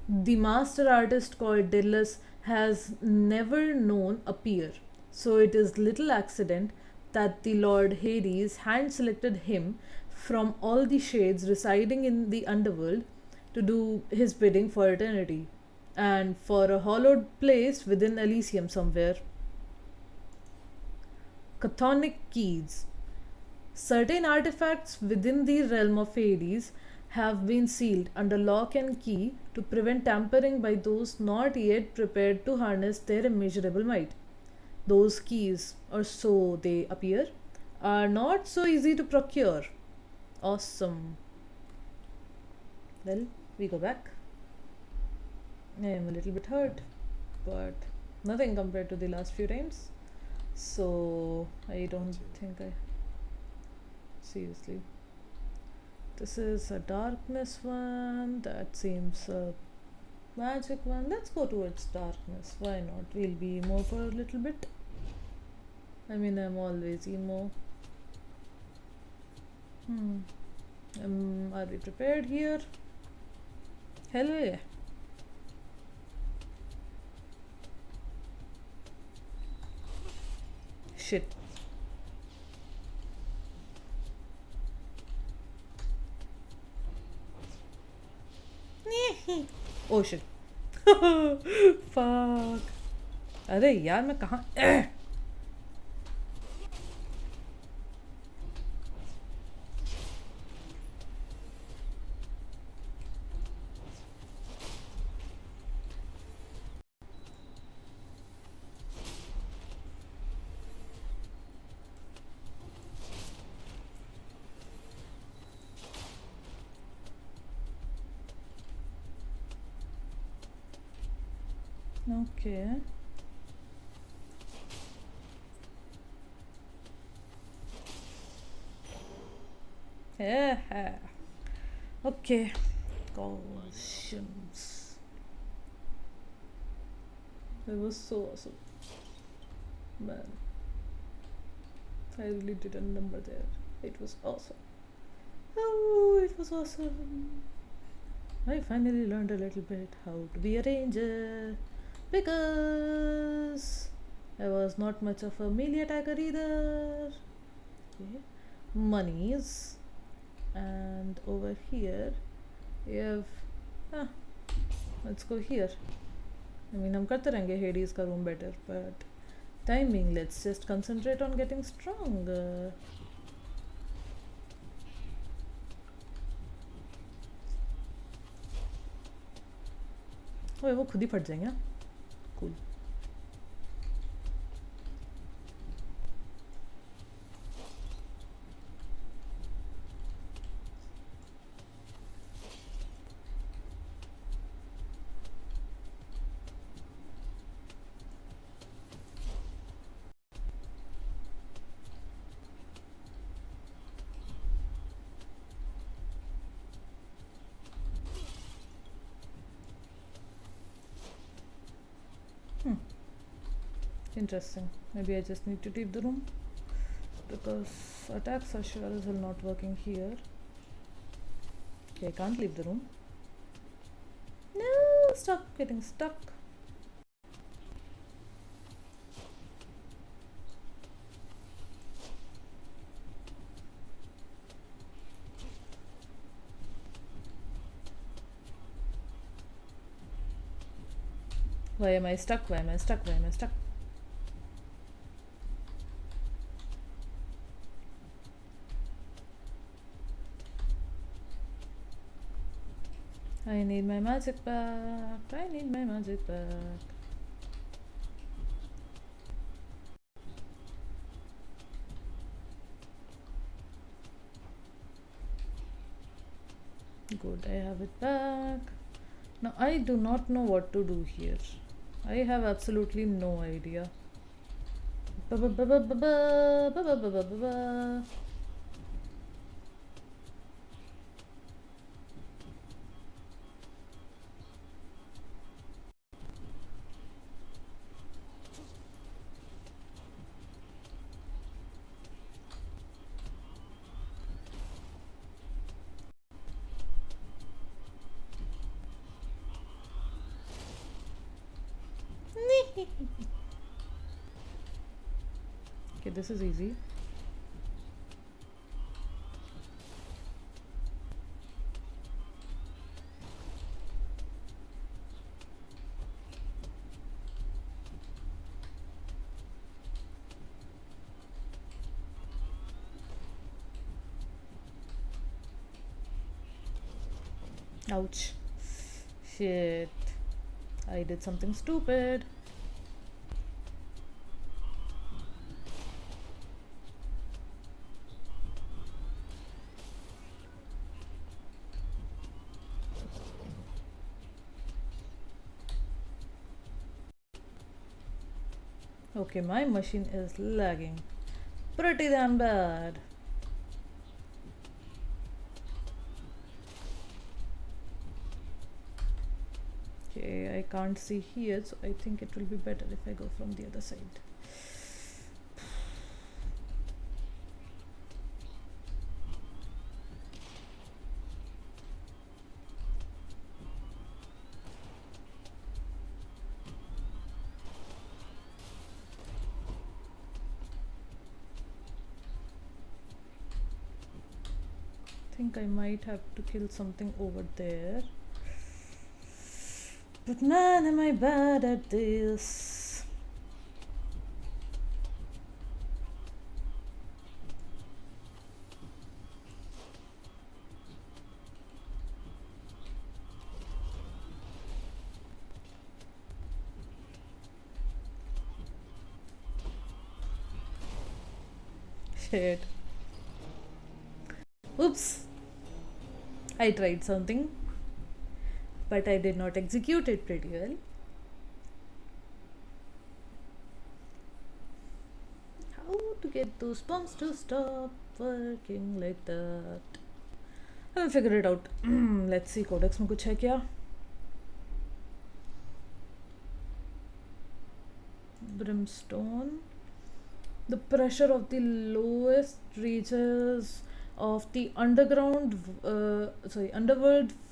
The master artist called Daedalus has never known a peer, so it is little accident that the Lord Hades hand selected him from all the shades residing in the underworld to do his bidding for eternity, and for a hallowed place within Elysium somewhere. Chthonic keys. Certain artifacts within the realm of Hades have been sealed under lock and key to prevent tampering by those not yet prepared to harness their immeasurable might. Those keys, or so they appear, are not so easy to procure. Awesome. Well, we go back. I am a little bit hurt, but nothing compared to the last few times. So I don't think I. Seriously. This is a darkness one. That seems a magic one. Let's go towards darkness. Why not? We'll be emo for a little bit. I mean, I'm always emo. Are we prepared here? Hell yeah. Shit. Oh shit. Fuck. अरे यार मैं कहाँ Okay. Yeah. Okay. Cautions. That was so awesome. Man. I really did a number there. It was awesome. Oh, it was awesome. I finally learned a little bit how to be a ranger. Because I was not much of a melee attacker either. Okay. Monies. And over here we have let's go here. I mean, हम करते रहेंगे Hades का room better, but timing, let's just concentrate on getting stronger. ओए वो खुद ही फट जाएंगे. Cool. Interesting. Maybe I just need to leave the room because attacks are sure as hell not working here. Okay, I can't leave the room. No, stop getting stuck. Why am I stuck? Why am I stuck? Why am I stuck? I need my magic back. I need my magic back. Good, I have it back. Now I do not know what to do here. I have absolutely no idea. Ba ba ba ba ba ba ba ba ba ba ba ba. Okay, this is easy. Ouch. Shit. I did something stupid. Okay, my machine is lagging pretty damn bad. Okay, I can't see here, so I think it will be better if I go from the other side. Think I might have to kill something over there. But man, am I bad at this. Shit. Oops. I tried something, but I did not execute it pretty well. How to get those pumps to stop working like that? I will figure it out. Let's see, codex में कुछ है क्या? Brimstone. The pressure of the lowest reaches of the underworld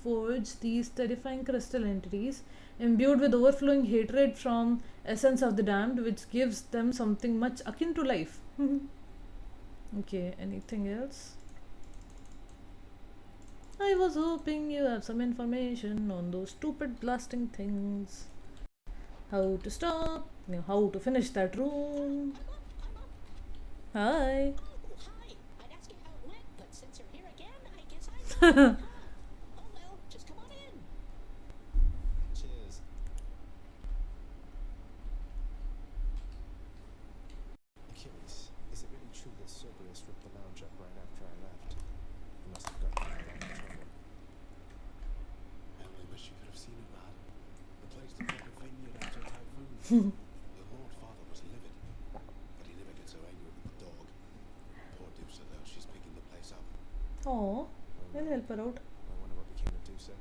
forge these terrifying crystal entities imbued with overflowing hatred from essence of the damned, which gives them something much akin to life. Okay, anything else? I was hoping you have some information on those stupid blasting things. How to stop, how to finish that room. Hi. Oh, hi. I'd ask you how it went, but since you're here again, I guess I'm not. Oh well, just come on in. Cheers. Achilles, is it really true that Cerberus ripped the lounge up right after I left? He must have gotten in a lot of trouble. I only wish you could have seen it, lad. The place looked like a vineyard after a typhoon. The Lord Father was livid, but he never gets so angry with the dog. Poor Dusa, though, she's picking the place up. Oh, we'll help her out. I wonder what became of Dusa.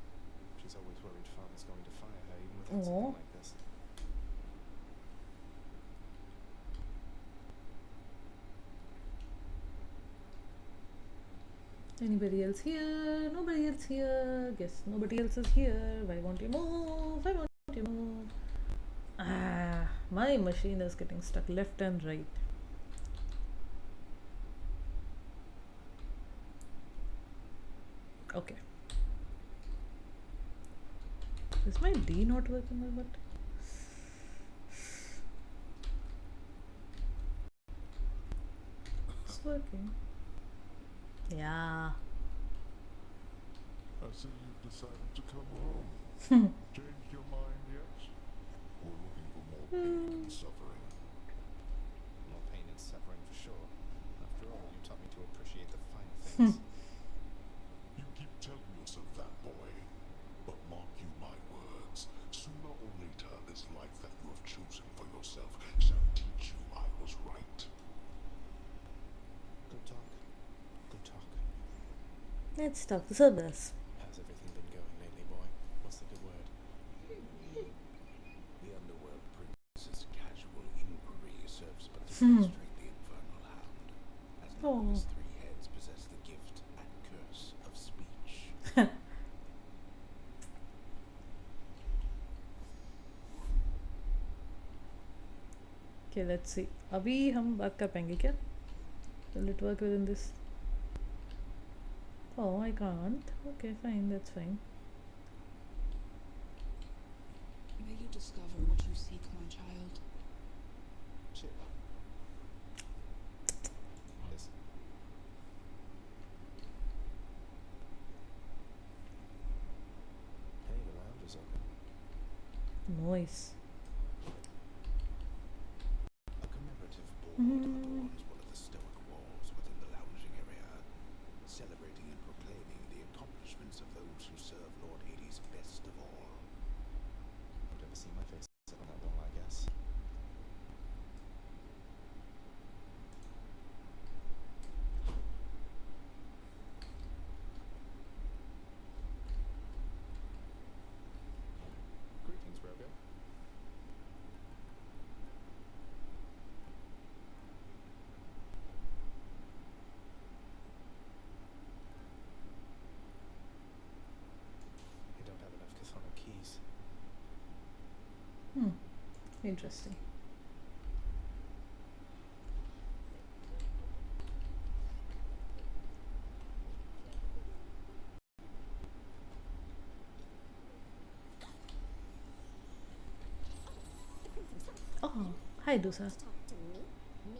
She's always worried Father's going to fire her even without Aw. something like this. Anybody else here? Nobody else here. Guess nobody else is here. Why won't you move? Why won't you move? Ah, my machine is getting stuck left and right. Okay. Is my D not working or what? It's working. Yeah. I see you've decided to come home. Changed your mind yet? Or looking for more pain and suffering? More pain and suffering for sure. After all, you taught me to appreciate the fine things. You keep telling yourself that, boy. But mark you my words, sooner or later this life that you have chosen for yourself shall teach you I was right. Good talk. Good talk. Let's talk the service. How's everything been going lately, boy? What's the good word? The underworld prince's casual inquiry serves but to frustrate the infernal hound, as none of his three heads possess the gift and curse of speech. Okay, let's see. अभी हम बात कर पाएंगे क्या? Will it work within this? Oh, I can't. Okay, fine, that's fine. May you discover what you seek, my child. Chill. Yes. Hey, the lounge is open. Noise. A commemorative board adorns one of the stoic walls within the lounging area, celebrating and proclaiming the accomplishments of those who serve Lord Hades best of all. You've never seen my face on that wall, I guess. Greetings, Rogo. I don't have enough chthonic keys. Interesting. Oh, hi, Dusa. Talk to me? Me?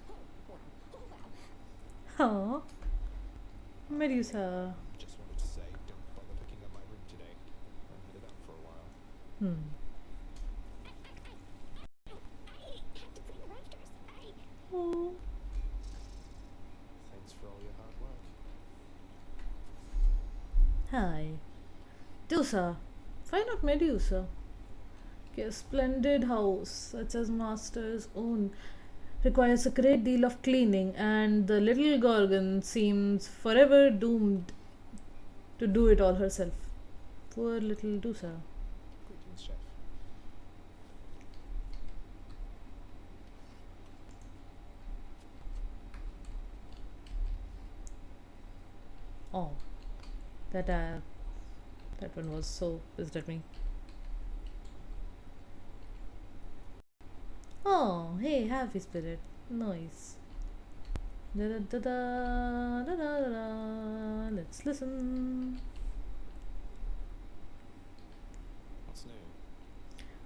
Oh, wow. Oh, Medusa. Just wanted to say, don't bother picking up my room today. I'm headed out for a while. Hmm. I have to clean the rafters. Oh. Thanks for all your hard work. Hi. Dusa. Why not Medusa? A splendid house, such as Master's own, requires a great deal of cleaning, and the little Gorgon seems forever doomed to do it all herself. Poor little Dusa. Greetings, chef. Oh, that that one was so pissed at me. Oh, hey, happy spirit. Nice. Da da da da da da da da. Let's listen. What's new?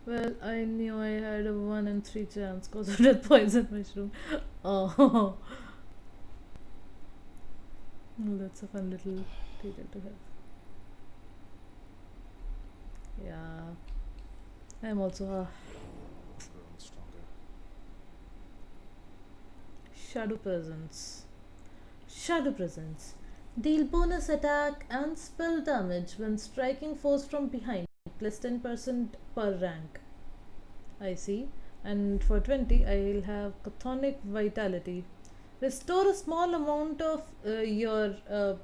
Well, I knew I had a 1 in 3 chance because of that poison mushroom. Oh, well, that's a fun little detail to have. Yeah, I'm also Growing stronger. shadow presence. Shadow presence. Deal bonus attack and spell damage when striking foes from behind, plus 10% per rank. I see. And for 20, I'll have Chthonic Vitality. Restore a small amount of your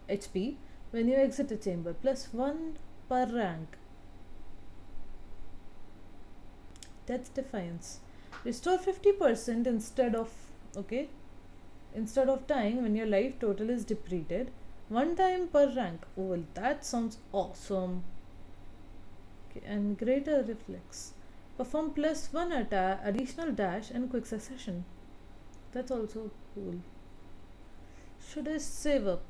HP when you exit a chamber, plus 1 per rank. Death Defiance. Restore 50% instead of dying when your life total is depleted. 1 time per rank. Oh, well, that sounds awesome. Okay, and Greater Reflex. Perform plus 1 attack, additional dash, and quick succession. That's also cool. Should I save up?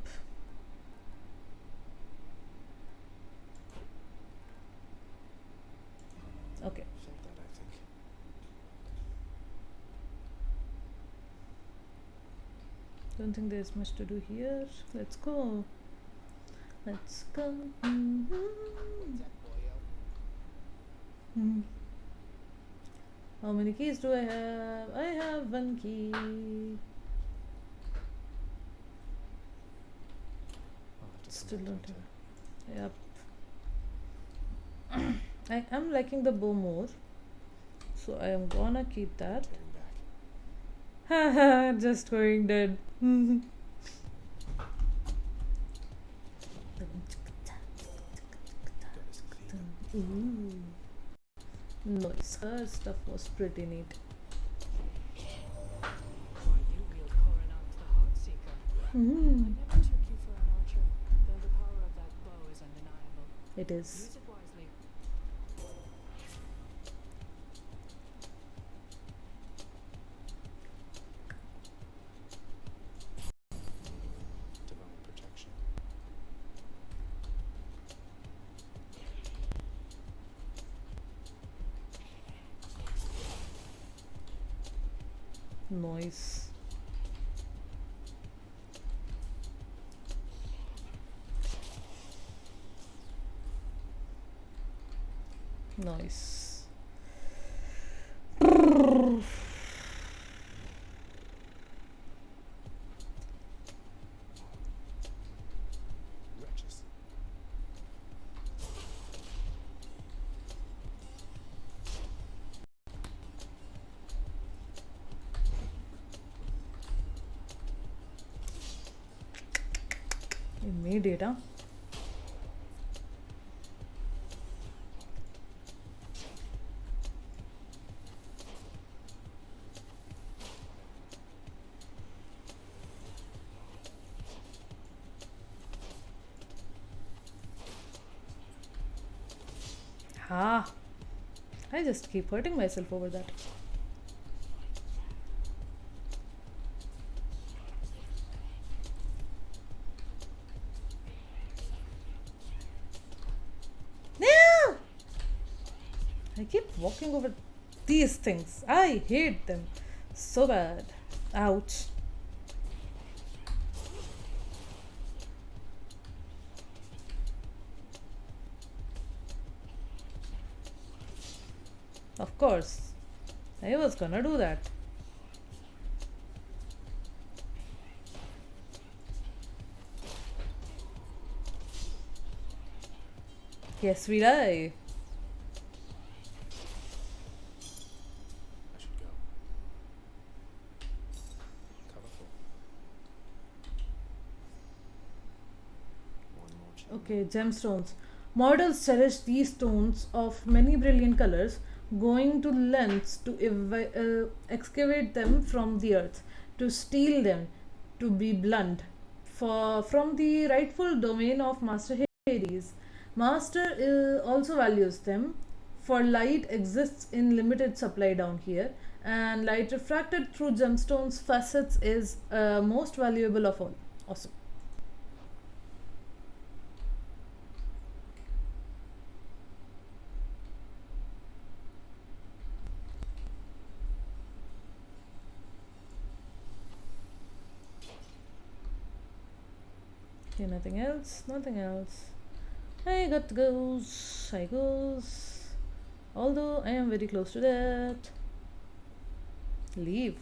Okay. Felt that, I think. Don't think there's much to do here. Let's go. Let's go. What's that, boyo? How many keys do I have? I have one key. I'll have to come Still back don't later. have. Yep. I am liking the bow more, so I am gonna keep that. Getting back. Haha, just going dead. Gotta clean them. Ooh. Nice. Her stuff was pretty neat. Why you wield Coronach the Heartseeker? I Mm. never took you for an archer, though the power of that bow is undeniable. It is. Use it wisely. Divine protection. Nice. Nice. Wretches. Immediate, huh? Ha! I just keep hurting myself over that. No! I keep walking over these things. I hate them so bad. Ouch. Of course. I was gonna do that. Yes, we die. I should go. Colorful. One more chamber. Okay, gemstones. Mortals cherish these stones of many brilliant colors, going to lengths to excavate them from the earth, to steal them, to be blunt, from the rightful domain of Master Hades. Master also values them, for light exists in limited supply down here, and light refracted through gemstones facets is most valuable of all. Awesome. Okay, nothing else, nothing else. I got goes, I goes. Although I am very close to that. Leave.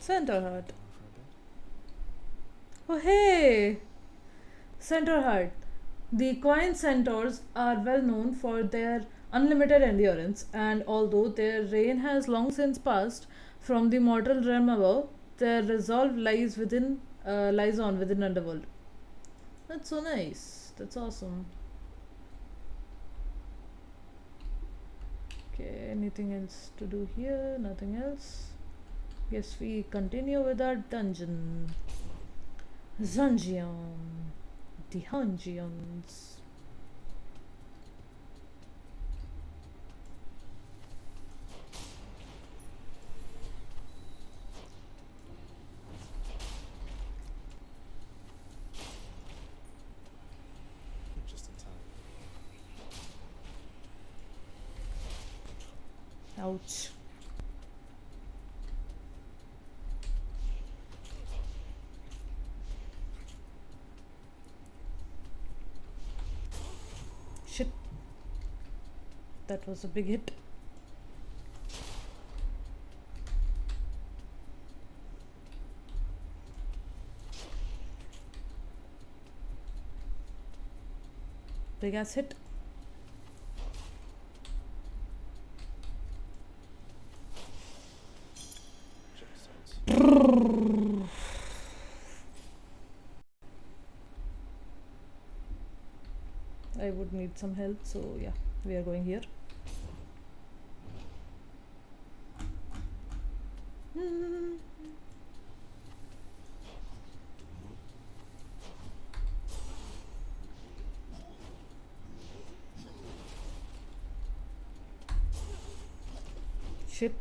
Centaur Heart. Down for a bit. Oh, hey! Centaur Heart. The equine centaurs are well known for their unlimited endurance, and although their reign has long since passed from the mortal realm above, their resolve lies on within underworld. That's so nice. That's awesome. Okay, anything else to do here? Nothing else. Yes, we continue with our dungeon. Dungeon. The dungeons. You're just in time. Ouch. Shit. That was a big hit. Big ass hit. Gemstones. I would need some help, so yeah, we are going here. Shit.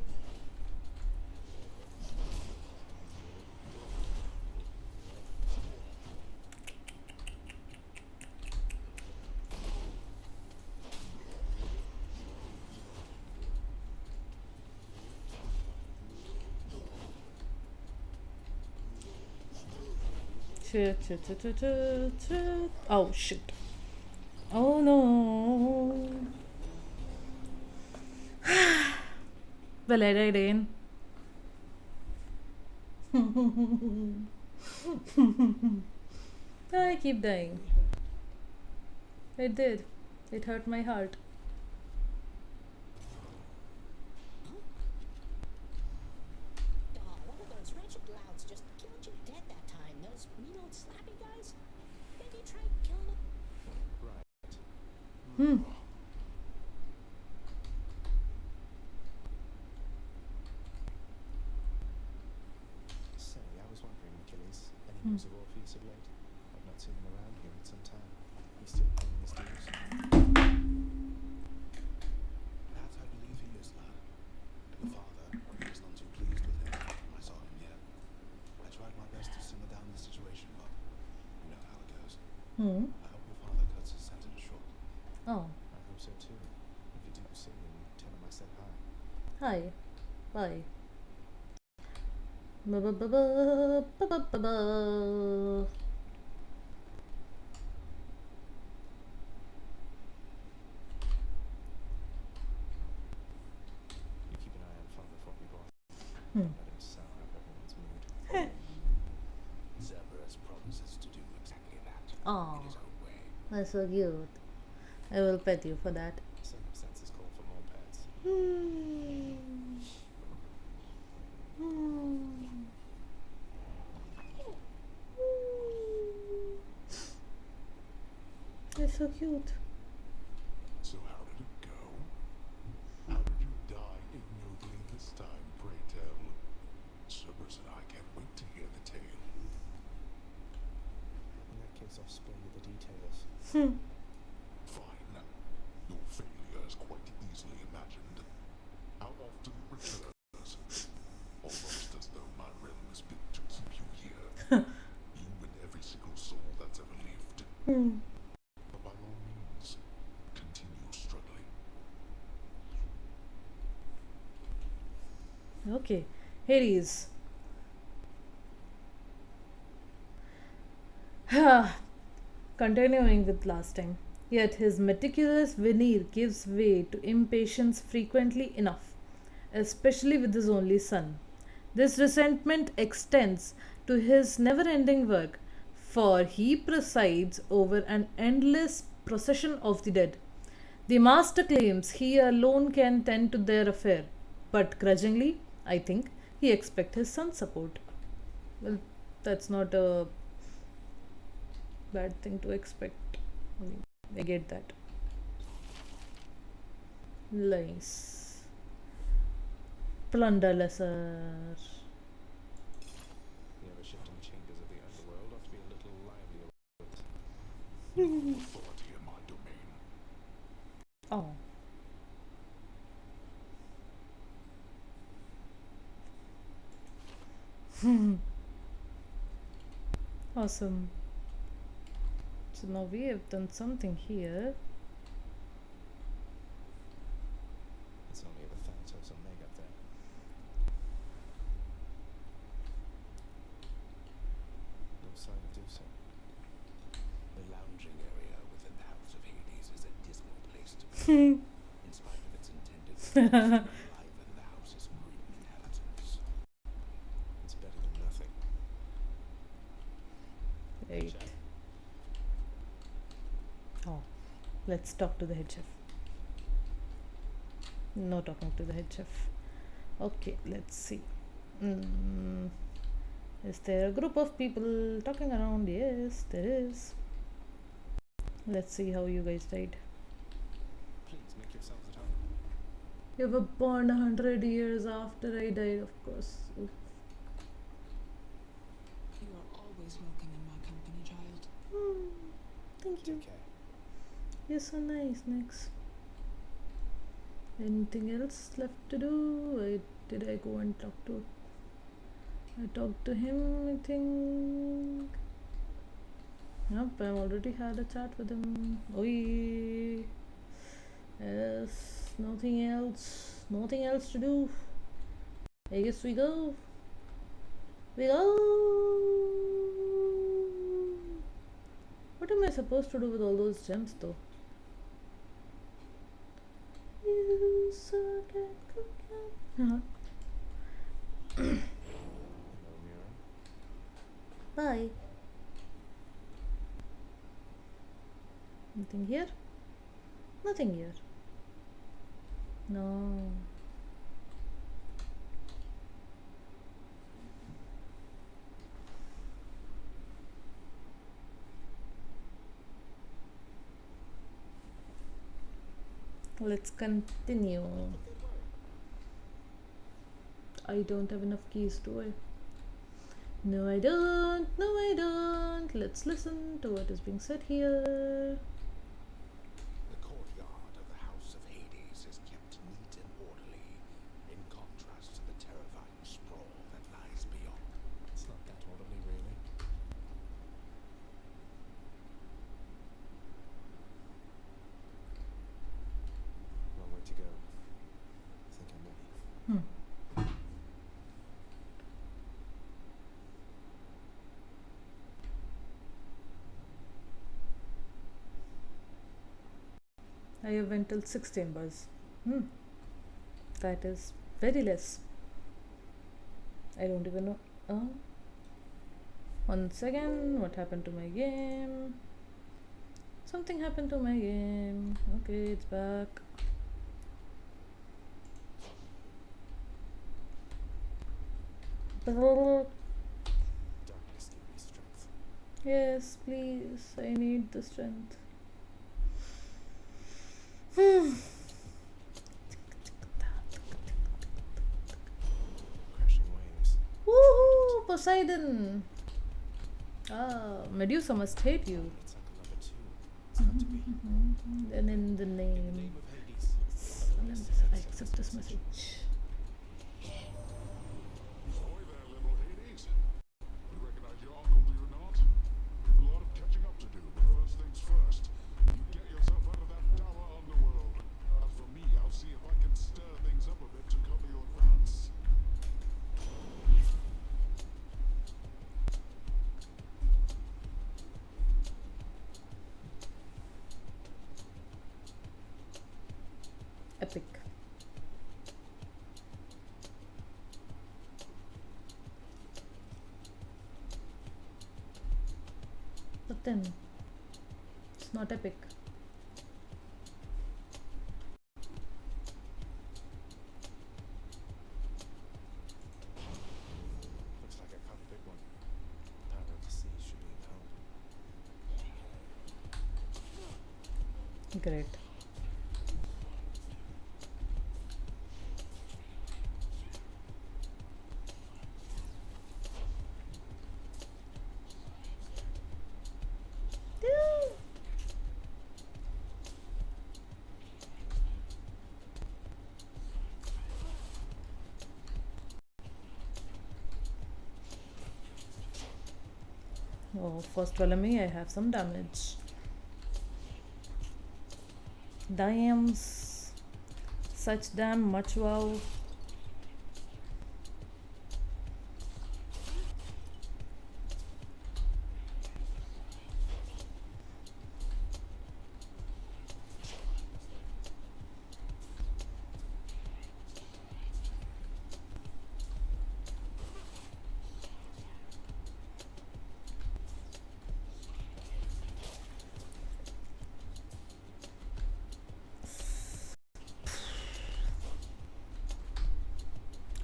Shit. Oh shit. Oh no. Well, I died again. I keep dying. It did. It hurt my heart. Oh, one of those wretched louds just killed you dead that time. Those mean old slappy guys. Maybe try killing them. Right. Say, I was wondering, Achilles, any news of Orpheus of late? I've not seen him around here in some time. He's still paying his dues. That I believe he is, lad. The father was none too pleased with him. I saw him here. I tried my best to simmer down the situation, but you know how it goes. I hope your father cuts his sentence short. Oh, I hope so too. If you do see him, tell him I said hi. hi. Bye. Ba-ba-ba-ba. You keep an eye on Father for me, boy. Hmm. Don't let him sour up everyone's mood. Cerberus promises to do exactly that Aw. in his own way. That's so cute. I will pet you for that. Circumstances call for more pets. They're so cute. So how did it go? How did you die ignobly this time, pray tell? Cerberus and I can't wait to hear the tale. In that case, I'll spare you the details. Fine. Your failure is quite easily imagined. How often it recurs? Almost as though my realm is built to keep you here. You and every single soul that's ever lived. But by all means, continue struggling. Okay. Hades. Continuing with last time. Yet his meticulous veneer gives way to impatience frequently enough, especially with his only son. This resentment extends to his never ending work, for he presides over an endless procession of the dead. The master claims he alone can tend to their affair, but grudgingly, I think, he expects his son's support. Well, that's not a bad thing to expect. I mean, I get that. Nice. Plunder lesser. The ever shifting chambers of the underworld ought to be a little livelier. Authority in my domain. Oh. Awesome. So now we have done something here. It's only the Thanatos and Meg up there. No sign of Dusa. The lounging area within the House of Hades is a dismal place to be. In spite of its intended purpose to enliven the house's grim inhabitants. It's better than nothing. Right. Oh, let's talk to the head chef. No talking to the head chef. Okay, let's see. Is there a group of people talking around? Yes, there is. Let's see how you guys died. Please make yourselves at home. You were born 100 years after I died, of course. Oof. You are always welcome in my company, child. Thank you. Take care. You're so nice, Nix. Anything else left to do? Did I go and talk to? I talked to him, I think. Nope, I already had a chat with him. Oi. Yes, nothing else. Nothing else to do. I guess we go. We go. What am I supposed to do with all those gems, though? You suck at cooking. Hello, Mira. Bye. Anything here? Nothing here. No. Let's continue. I don't have enough keys, do I? No, I don't. No, I don't. Let's listen to what is being said here. The courtyard of the House of Hades is kept neat and orderly, in contrast to the terrifying sprawl that lies beyond. It's not that orderly, really. Long way to go. I think I'm ready. I have went till 6 chambers. That is very less. I don't even know. Oh. 1 second. What happened to my game? Something happened to my game. Okay, it's back. Darkness give me strength. Yes, please. I need the strength. Crashing waves. Woohoo! Poseidon! Ah, Medusa must hate you. It's like number 2. It's got to be. Then in the In the name. name of Hades. I accept this message. Ahoy there, little Hades. You recognize your uncle, do you not? We've a lot of catching up to do, but first things first. You get yourself out of that dour underworld. As for me, I'll see if I can stir things up a bit to cover your advance. Epic. then. It's not epic. Looks like I caught a big one. Power of the sea should be at home. Great. Oh, first Ptolemy, I have some damage. Damn, such damn much wow.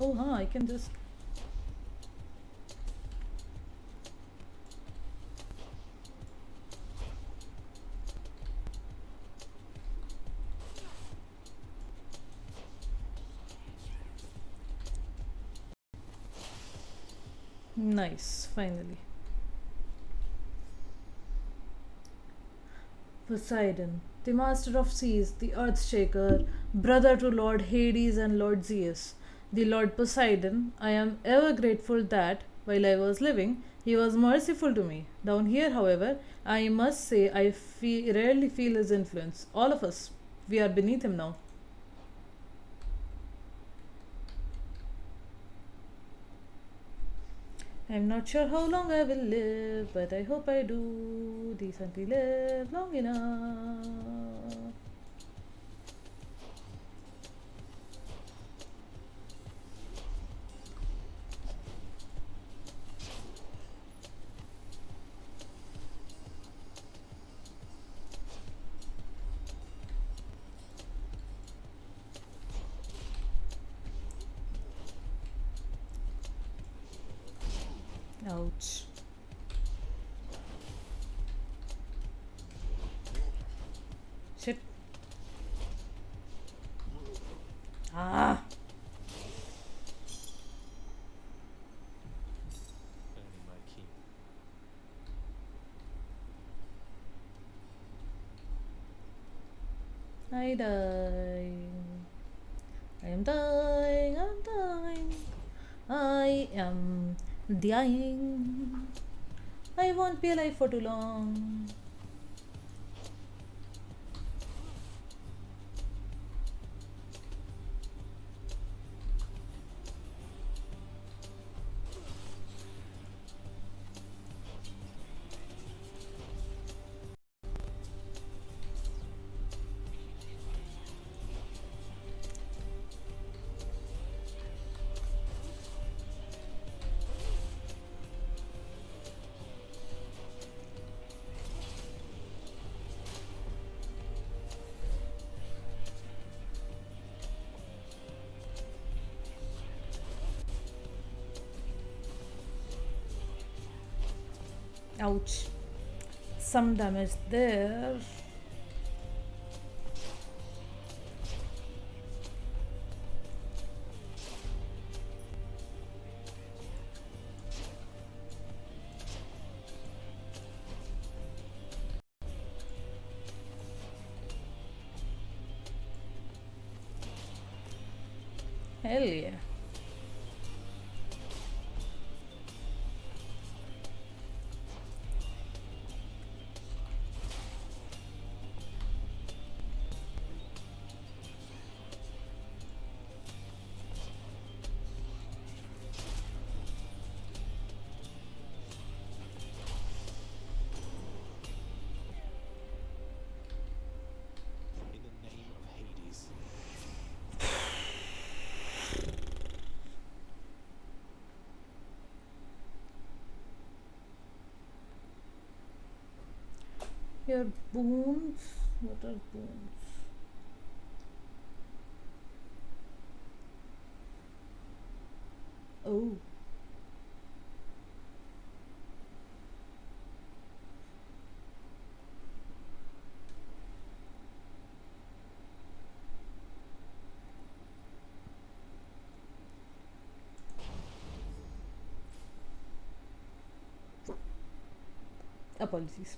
Oh, huh, I can just. Nice, finally. Poseidon, the master of seas, the earth shaker, brother to Lord Hades and Lord Zeus. The Lord Poseidon, I am ever grateful that, while I was living, he was merciful to me. Down here, however, I must say I rarely feel his influence. All of us, we are beneath him now. I'm not sure how long I will live, but I hope I do decently live long enough. Ouch. Shit. Ah. Earning my keep. I die. I am dying. I'm dying. I am dying. I won't be alive for too long. Ouch. Some damage there. Hell yeah. In the name of Hades. Your boons. What are boons? Oh. Apologies.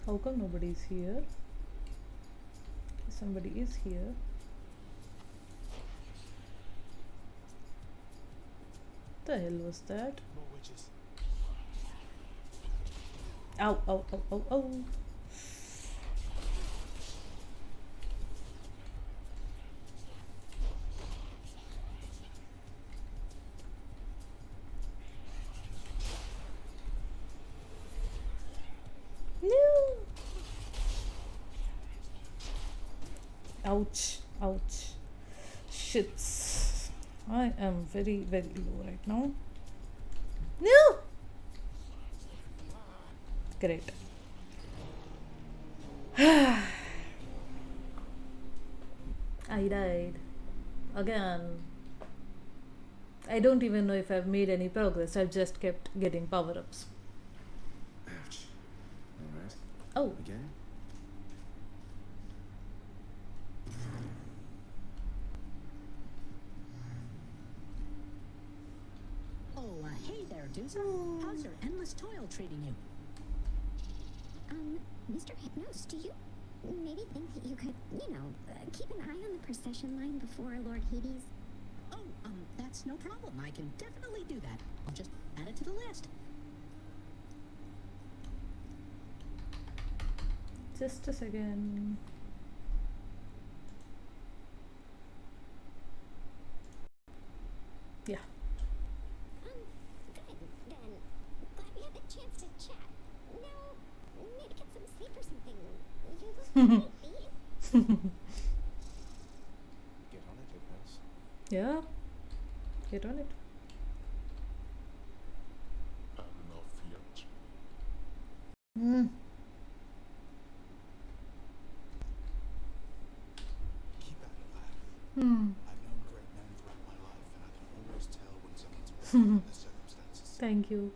How come nobody's here? Somebody is here. The hell was that? More witches. Ow, ow, ow, ow, ow. No. Ouch, ouch. Shits. I am very, very low right now. No! Great. I died. Again. I don't even know if I've made any progress. I've just kept getting power-ups. Ouch. Alright. Oh. Again? Oh, hey there, Dooza. How's your endless toil treating you? Mr. Hypnos, do you maybe think that you could, keep an eye on the procession line before Lord Hades? Oh, that's no problem. I can definitely do that. I'll just add it to the list. Just a second. Yeah. Good, then. Glad we had the chance to chat. Now, maybe get some sleep or something. You look sleepy. Get on it, Hypnos. Yeah. Get on it. Had enough yet? Hmm. Keep at it, lad. Hmm. I've known great men throughout my life, and I can always tell when someone's working in the circumstances. Thank you.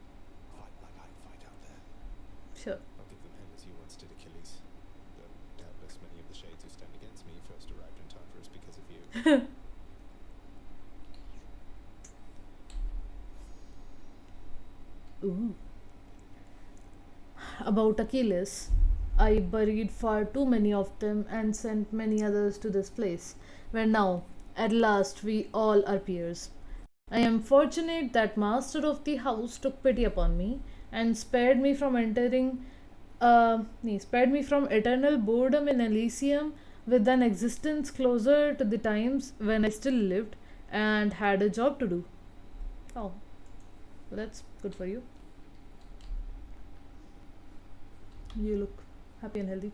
Fight like I'd fight out there. Sure. I'll give them him as you once did Achilles. Though doubtless many of the shades who stand against me first arrived in Tartarus because of you. Ooh. About Achilles, I buried far too many of them and sent many others to this place, where now, at last, we all are peers. I am fortunate that Master of the House took pity upon me and spared me from eternal boredom in Elysium with an existence closer to the times when I still lived and had a job to do. Oh, well, that's good for you. You look happy and healthy.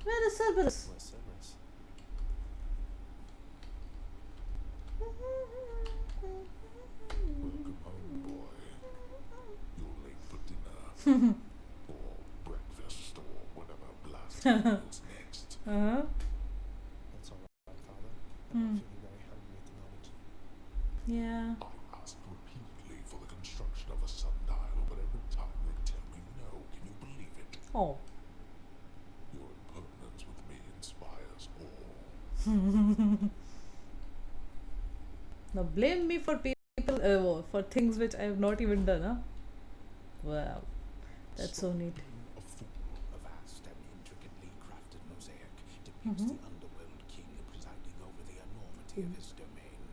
Where is Cerberus? Where's Cerberus? Welcome home, boy. You're late for dinner. Or breakfast, or whatever blasphemy is next. Uh-huh. That's alright, Father. I'm not feeling very hungry at the moment. Yeah. I asked repeatedly for the construction of a sundial, but every time they tell me no. Can you believe it? Oh. Your impertinence with me inspires awe. Now blame me for for things which I have not even done, huh? Wow. That's so neat. A fool, a vast and intricately crafted mosaic depicts the underworld king presiding over the enormity of his domain,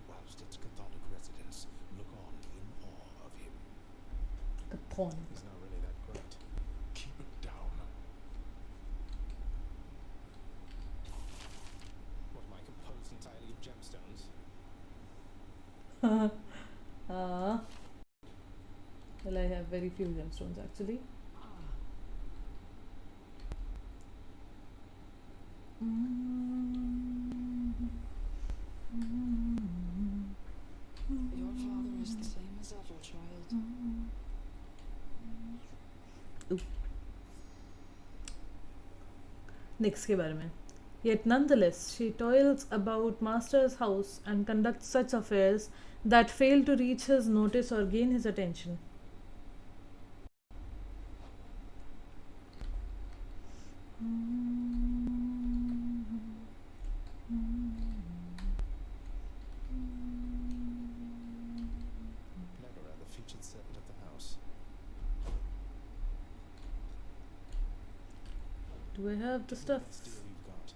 whilst its Catholic residents look on in awe of him. The pawn. He's not really that great. Keep it down. What am I composed entirely of gemstones? Well, I have very few gemstones actually. Your father is the same as ever, child. Next के बारे में. Yet nonetheless, she toils about master's house and conducts such affairs that fail to reach his notice or gain his attention. Megara, the featured servant of the house. Do I have the stuff? Steel you've got.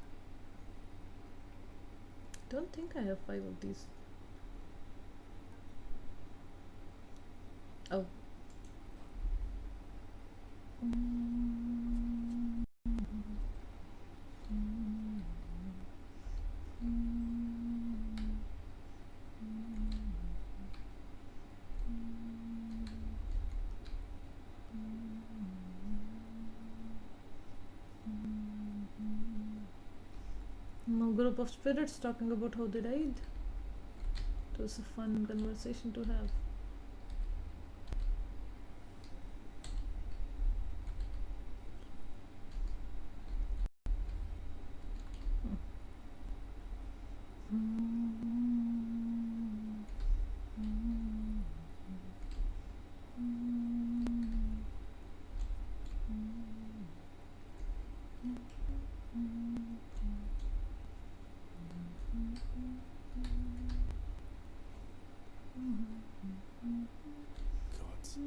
Don't think I have 5 of these. Oh. No group of spirits talking about how they died. It was a fun conversation to have. Gods.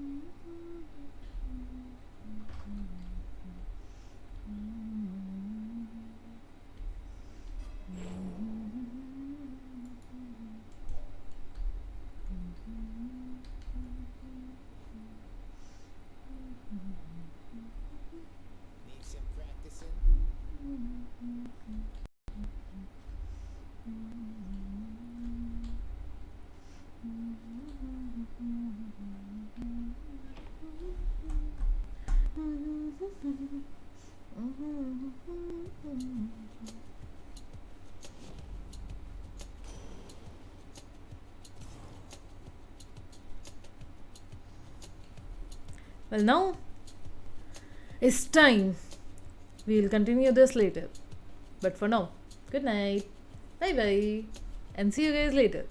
Need some practicing? Well, now it's time. We'll continue this later. But for now, good night, bye bye, and see you guys later.